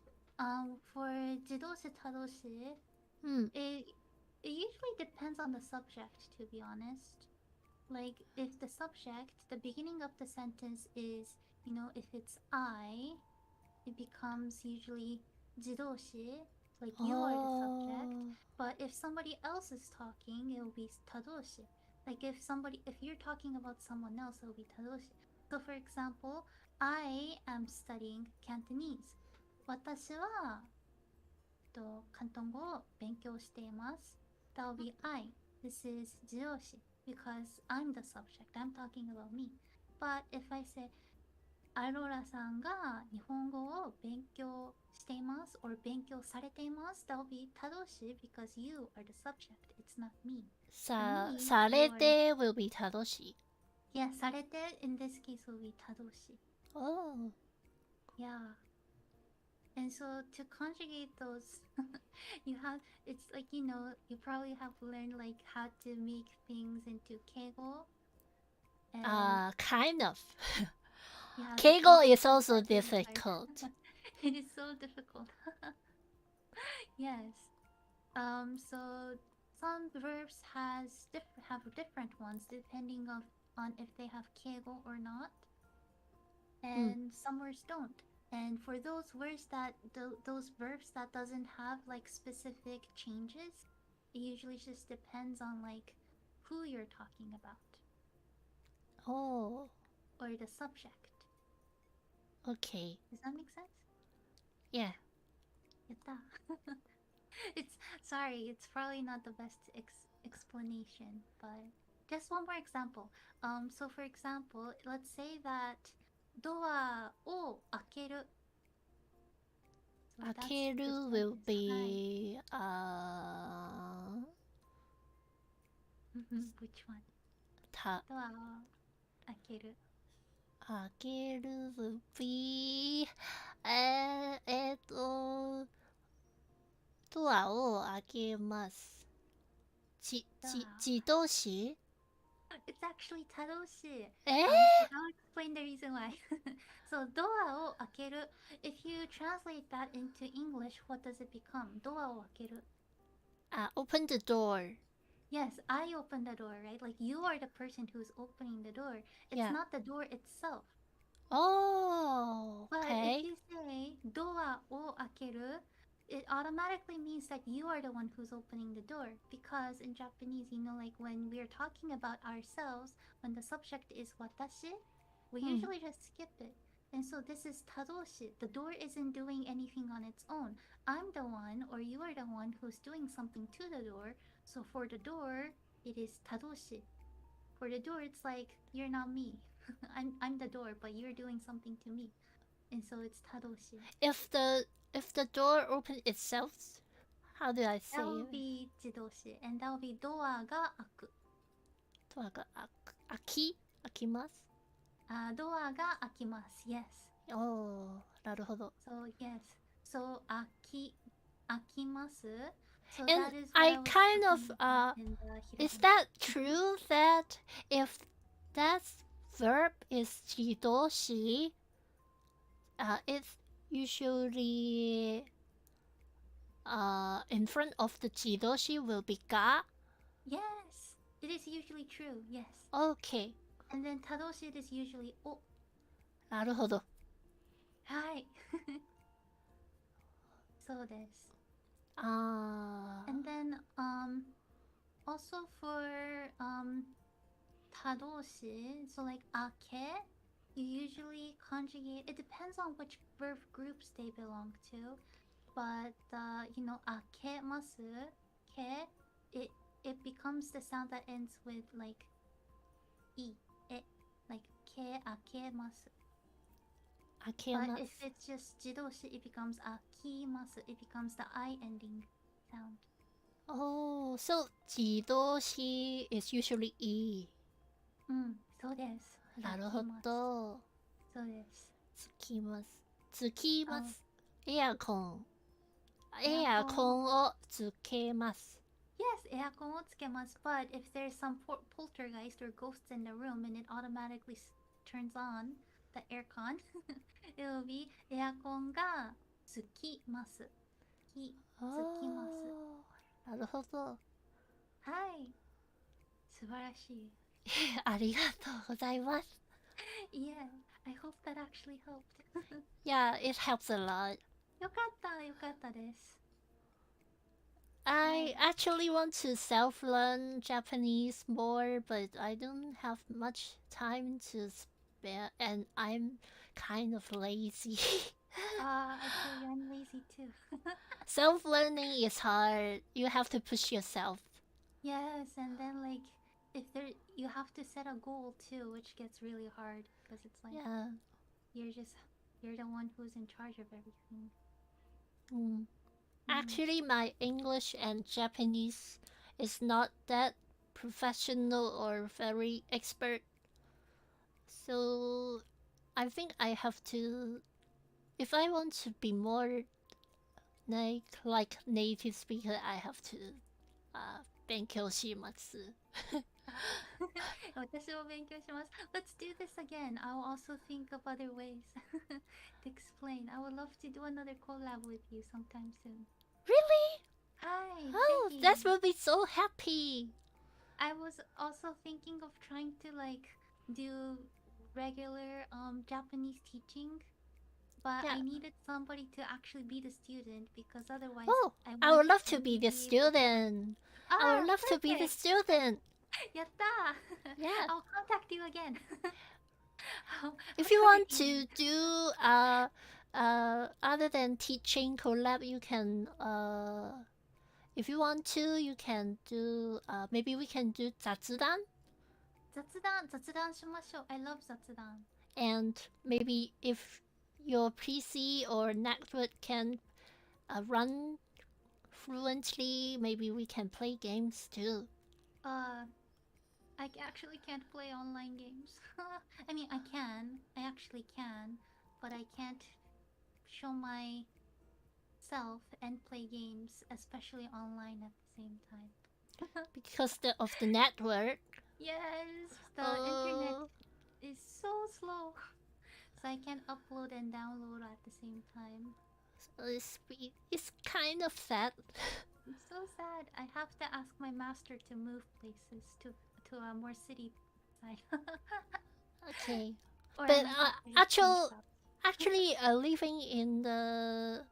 for jidoshi tadoshi, it usually depends on the subject, to be honest. Like if the subject, the beginning of the sentence is, if it's I, it becomes usually jidoshi, like you are the subject. But if somebody else is talking, it will be tadoshi. Like if you're talking about someone else, it will be tadoshi. So for example, I am studying Cantonese. 私は広東語を勉強しています。That will be I. This is 自動詞 because I'm the subject. I'm talking about me. But if I say アローラさんが日本語を勉強しています or 勉強されています that will be 他動詞 because you are the subject. It's not me. されて will be 他動詞。Yeah, されて in this case will be 他動詞。Oh. Yeah. And so to conjugate those, you have, it's like, you know, you probably have learned like how to make things into keigo. Kind of. Yeah, Keigo is also part is hard. difficult. It is so difficult. Yes. So some verbs have different ones depending on if they have keigo or not, and some words don't. And for those words that those verbs that doesn't have like specific changes, it usually just depends on like who you're talking about. Oh. Or the subject. Okay. Does that make sense? Yeah. Yatta. It's probably not the best explanation, but just one more example. So for example, let's say that ドアを開ける。開ける will be Which one? ドアを開ける。開ける will be ドアを開けます。自動詞 It's actually 他動詞。I'll explain the reason why. So ドアを開ける。If you translate that into English, what does it become? ドアを開ける。Open the door. Yes, I open the door, right? Like you are the person who's opening the door. It's not the door itself. Oh, But okay. if you say ドアを開ける, it automatically means that you are the one who's opening the door. Because in Japanese, you know, like when we're talking about ourselves, when the subject is watashi, we usually just skip it. And so this is 他動詞. The door isn't doing anything on its own. I'm the one, or you are the one who's doing something to the door. So for the door, it is 他動詞. For the door, it's like, you're not me. I'm the door, but you're doing something to me. And so it's 他動詞. If the door opens itself, how do I say That will it? be 自動詞. And that will be ドアが開く. ドアが開きます。ドアが開きます。Yes. Oh, なるほど。So yes. So 開きます。So And that is I kind of is that true that if that verb is 自動詞, it's usually in front of the 自動詞 will be が? Yes, it is usually true. Yes. Okay. And then 他動詞 it is usually お. なるほど。はい。そうです。And then also for 他動詞, so like 開け, you usually conjugate, it depends on which verb groups they belong to, but you know, 開けます, け, it becomes the sound that ends with like い, like け, 開けます. 開けます。But if it's just 自動詞, it becomes 開きます. It becomes the I ending sound. Oh, so 自動詞 is usually い。そうです。なるほど。そうです。つきます。つきます。エアコンをつけます。Yes, エアコンをつけます。But if there's some poltergeist or ghosts in the room and it automatically turns on the aircon, it will be エアコンがつきます。つきます。なるほど。はい。素晴らしい。ありがとうございます。Yeah, I hope that actually helped. Yeah, it helps a lot. よかったです。I actually want to self-learn Japanese more, but I don't have much time to spare, and I'm kind of lazy. I feel you. I'm lazy too. Self-learning is hard. You have to push yourself. Yes, and then like if there you have to set a goal too, which gets really hard because it's like Yeah. you're the one who's in charge of everything. Mm. Actually, my English and Japanese is not that professional or very expert. So I think I have to, if I want to be more like native speaker, I have to 勉強します。私も勉強します。Let's do this again. I'll also think of other ways to explain. I would love to do another collab with you sometime soon. Really? Hi. Oh, Becky. that will be so happy. I was also thinking of trying to like do regular Japanese teaching, but Yeah. I needed somebody to actually be the student because otherwise Oh, I would love to be the student. I would love to be the student. やった Yeah. I'll contact you again. If you want to do other than teaching collab, you can if you want to, you can do maybe we can do 雑談雑談しましょう I love 雑談 and maybe if your PC or network can run fluently, maybe we can play games too. I actually can't play online games. I mean, I actually can, but I can't show myself and play games, especially online at the same time. Because of the network. Yes, the internet is so slow, so I can't upload and download at the same time. So it's kind of sad. It's so sad. I have to ask my master to move places to a more city side. Okay. Or But actually, actually living in the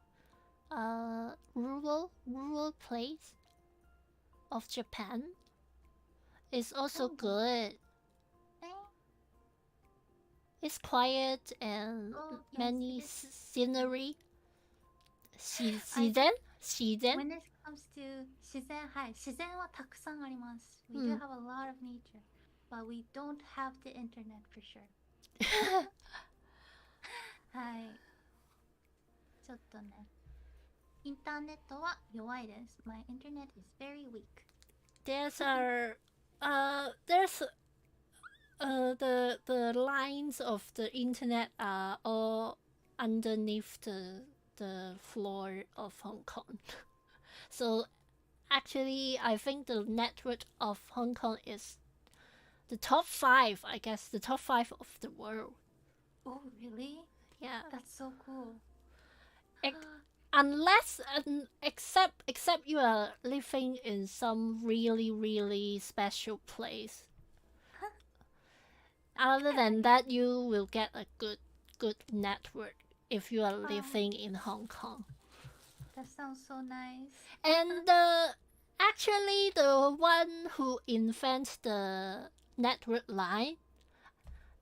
rural place of Japan is also good. It's quiet and many scenery. 自然 When it comes to 自然はたくさんあります We do have a lot of nature, but we don't have the internet for sure. はい。ちょっとね。インターネットは弱いです My internet is very weak. There's the lines of the internet are all underneath the floor of Hong Kong. So actually I think the network of Hong Kong is the top 5, I guess, the top 5 of the world. Oh, really? Yeah. That's so cool. Unless except you are living in some really, really special place. Other than that, you will get a good network if you are living in Hong Kong. That sounds so nice. And actually, the one who invents the network line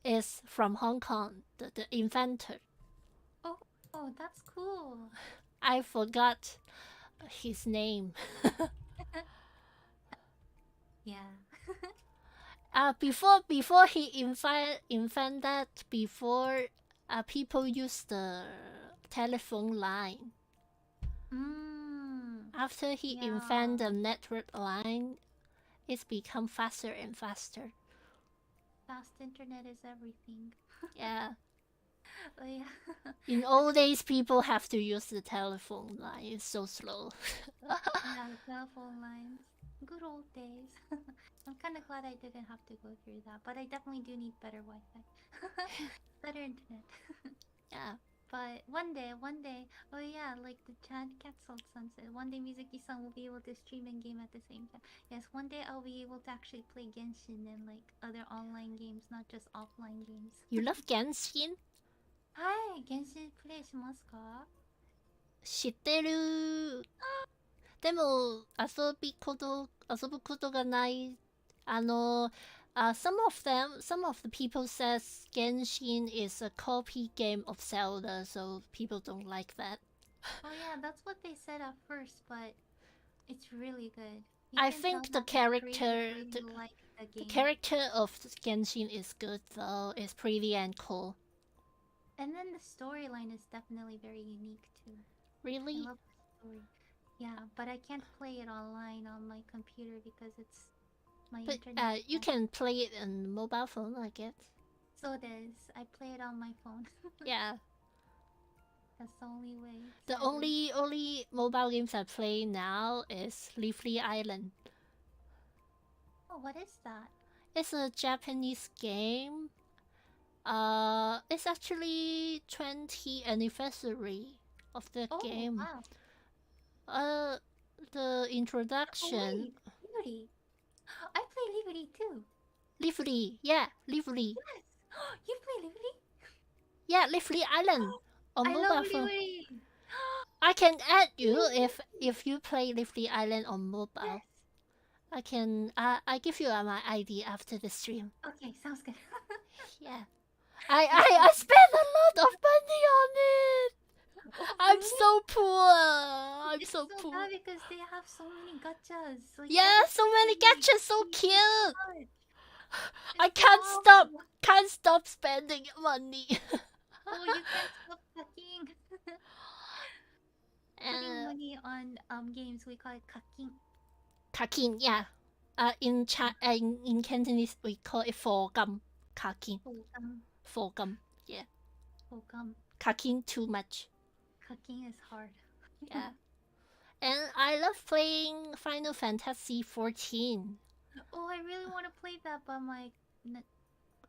is from Hong Kong, the inventor. Oh, that's cool. I forgot his name. Yeah. Before he invented, people used the telephone line. After he invented the network line, it's become faster and faster. Fast internet is everything. Yeah. Oh, yeah. In old days, people have to use the telephone line. It's so slow. Yeah, the telephone lines. Good old days. I'm kind of glad I didn't have to go through that, but I definitely do need better Wi-Fi. Better internet. Yeah. But one day, oh yeah, like the Chad Catsold-san said, one day Mizuki-san will be able to stream and game at the same time. Yes, one day I'll be able to actually play Genshin and like other online games, not just offline games. You love Genshin? はい、Genshin プレイしますか？知ってる。でも遊ぶことがない。some of the people says Genshin is a copy game of Zelda, so people don't like that. Oh yeah, that's what they said at first, but it's really good. I think the character of Genshin is good though. It's pretty and cool. And then the storyline is definitely very unique too. Really? I love the story. Yeah, but I can't play it online on my computer because it's my internet. But you can play it on mobile phone, I guess. So it is. I play it on my phone. Yeah. That's the only way. The only mobile games I play now is Leafly Island. Oh, what is that? It's a Japanese game. It's actually 20th anniversary of the game. Wow. The introduction. Oh, wait, Liberty. I play Liberty too. Leafly, yeah, Leafly. Yes. You play Liberty? Yeah, Leafly Island on I mobile love phone. Liberty. I can add you if you play Leafly Island on mobile. Yes. I can I give you my ID after the stream. Okay, sounds good. Yeah. I spent a lot of money on it. Oh, I'm really? so poor. I'm It's so poor. bad because they have so many gachas. Like, Yeah, so many everything gadgets, so is cute. good. I It's can't awesome. stop spending money. Oh, you can't stop sucking. Putting money on games, we call it kaking. Kakin, yeah. In Cantonese we call it 課金. Kakin. 課金. Yeah. 課金. Kakin too much. Kaking is hard. Yeah. And I love playing Final Fantasy 14. Oh, I really want to play that, but my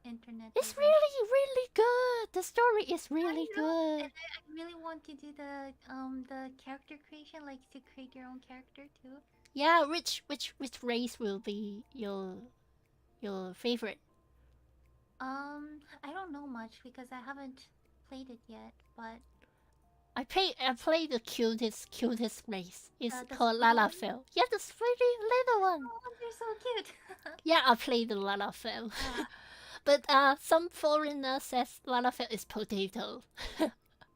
internet. It's doesn't. really good. The story is really I know, good. and I really want to do the character creation, like to create your own character too. Yeah, which race will be your favorite? I don't know much because I haven't played it yet, but I play the cutest race. It's the called small one? Lalafell. Yeah, the pretty little one. oh, they're so cute. Yeah, I play the Lalafell. But some foreigner says Lalafell is potato.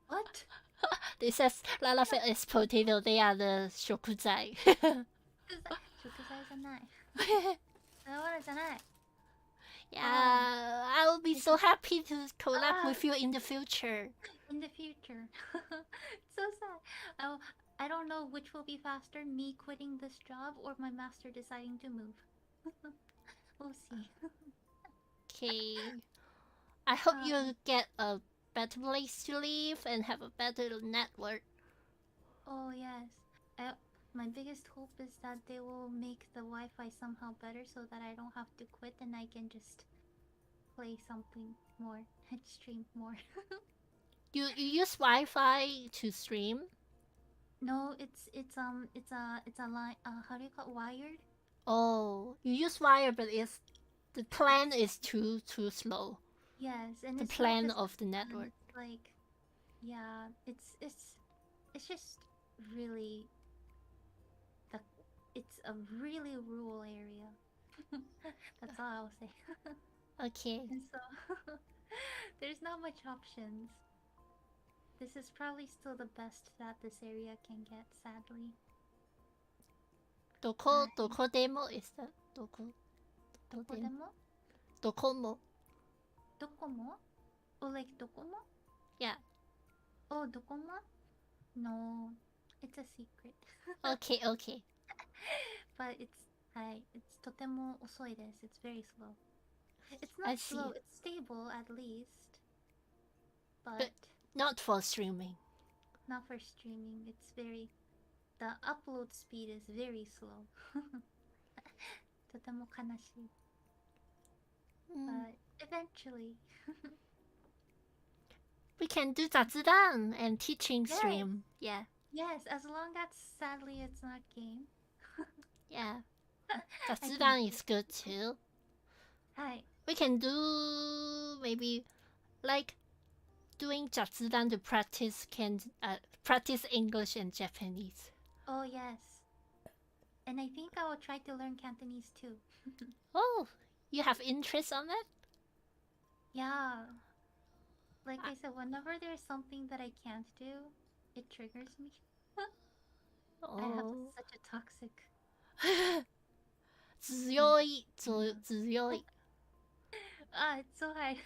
What? They says Lalafell is potato. They are the shokuzai. 食材じゃない。そういうのじゃない。 Yeah, I will be so happy to collab with you in the future. In the future. So sad. I don't know which will be faster, me quitting this job or my master deciding to move. We'll see. Okay. I hope you get a better place to live and have a better network. Oh yes. My biggest hope is that they will make the Wi-Fi somehow better so that I don't have to quit and I can just play something more and stream more. You use Wi-Fi to stream? No, it's a line. How do you call it? Wired? Oh, you use wire, but the plan is too slow. Yes, and The it's not plan just of the network. it's like, yeah, it's just really it's a really rural area. That's all I'll say. Okay. And so there's not much options. This is probably still the best that this area can get, sadly. どこでも is that どこどこでも? どこも どこも? Oh, like どこも? Yeah. Oh, どこも? No, it's a secret. Okay. But it's とても遅いです。It's very slow. It's I not see. slow, it's stable at least. But But not for streaming. not for streaming. It's very... The upload speed is very slow. とても悲しい. But eventually... We can do 雑談 and teaching Yes. stream. Yeah. Yes, as long as sadly it's not game. Yeah. 雑談 is good too. はい。 We can do maybe like doing 雑談 to practice practice English and Japanese. Oh, yes. And I think I will try to learn Cantonese too. Oh, You have interest on it? Yeah. Like I said, whenever there's something that I can't do, it triggers me. I have Oh. such a toxic. 強い、強い。It's so hard.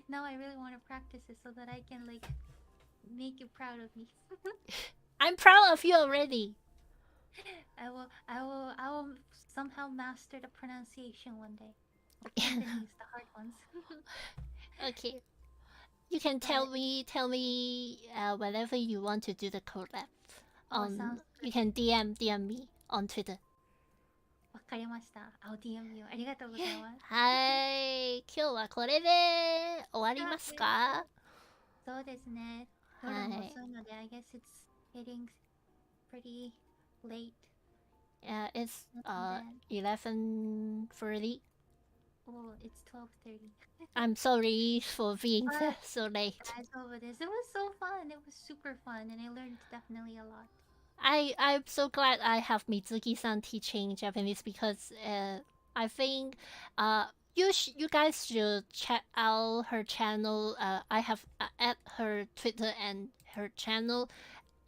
Now I really want to practice it so that I can like make you proud of me. I'm proud of you already. I will somehow master the pronunciation one day. Cantonese, the hard ones. Okay. You can tell me whenever you want to do the collab. Sounds You can DM me on Twitter. わかりました。I'll DM you. ありがとうございます。はい。今日はこれで終わりますか？そうですね。夜も遅いので、I guess it's getting pretty late. Yeah, it's 11:30. Oh, it's 12:30. I'm sorry for being so late. 大丈夫です。It was so fun. It was super fun, and I learned definitely a lot. I'm so glad I have Mizuki-san teaching Japanese because I think you guys should check out her channel. I have add her Twitter and her channel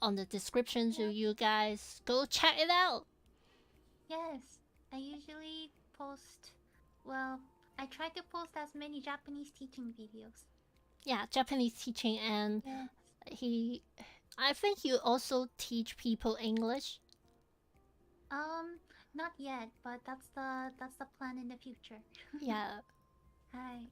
on the description, so you guys go check it out. Yes, I usually post. Well, I try to post as many Japanese teaching videos. Yeah, Japanese teaching, and I think you also teach people English. Not yet, but that's the plan in the future. Yeah. Hi.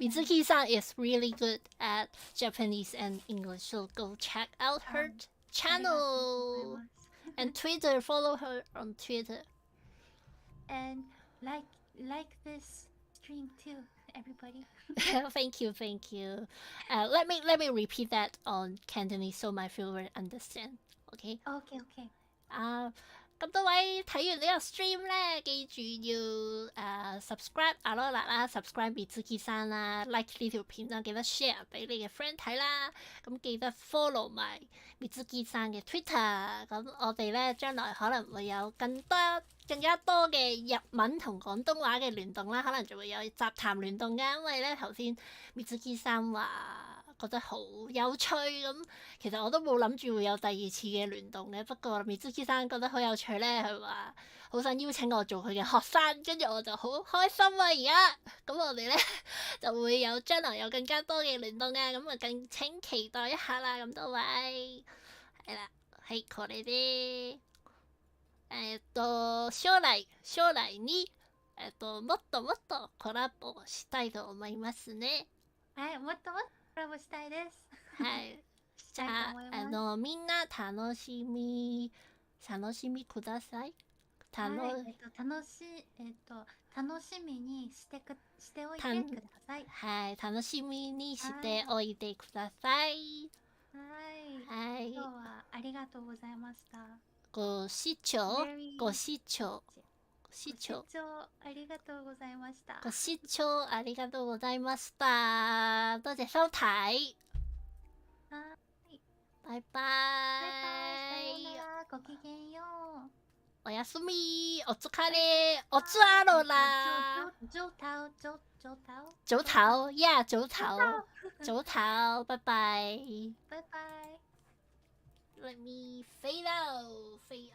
Mizuki-san is really good at Japanese and English, so go check out her channel and Twitter. Follow her on Twitter. And like this stream too, everybody. Thank you. Let me repeat that on Cantonese so my viewer understand. Okay. Okay. 咁多位睇完呢個 stream 咧，記住要subscribe Aurora 啦 ，subscribe Mizuki-san 啦 ，like 呢條片啦，記得 share 俾你嘅 friend 睇啦。咁記得 follow 埋 Mizuki-san 嘅 Twitter。咁我哋咧將來可能會有更加多嘅日文同廣東話嘅聯動啦，可能就會有雜談聯動㗎。因為咧頭先 Mizuki-san 話覺得好有趣咁，其實我都冇諗住會有第二次嘅聯動嘅。不過Mizuki-san覺得好有趣咧，佢話好想邀請我做佢嘅學生，跟住我就好開心啊！而家咁我哋咧就會有將來有更加多嘅聯動啊，咁啊敬請期待一下啦！咁多位係啦，係これで将来にもっともっとコラボしたいと思いますね。はい、もっともっとコラボしたいです。はい。じゃあみんな楽しみください。楽しみにしておいてください。はい、楽しみにしておいてください。はい。今日はありがとうございました。ご視聴ありがとうございました。多謝收睇。バイバイ。ごきげんよう。おやすみ。お疲れ。おつあろら。早唞。Yeah, 早唞。拜拜。Let me fade out the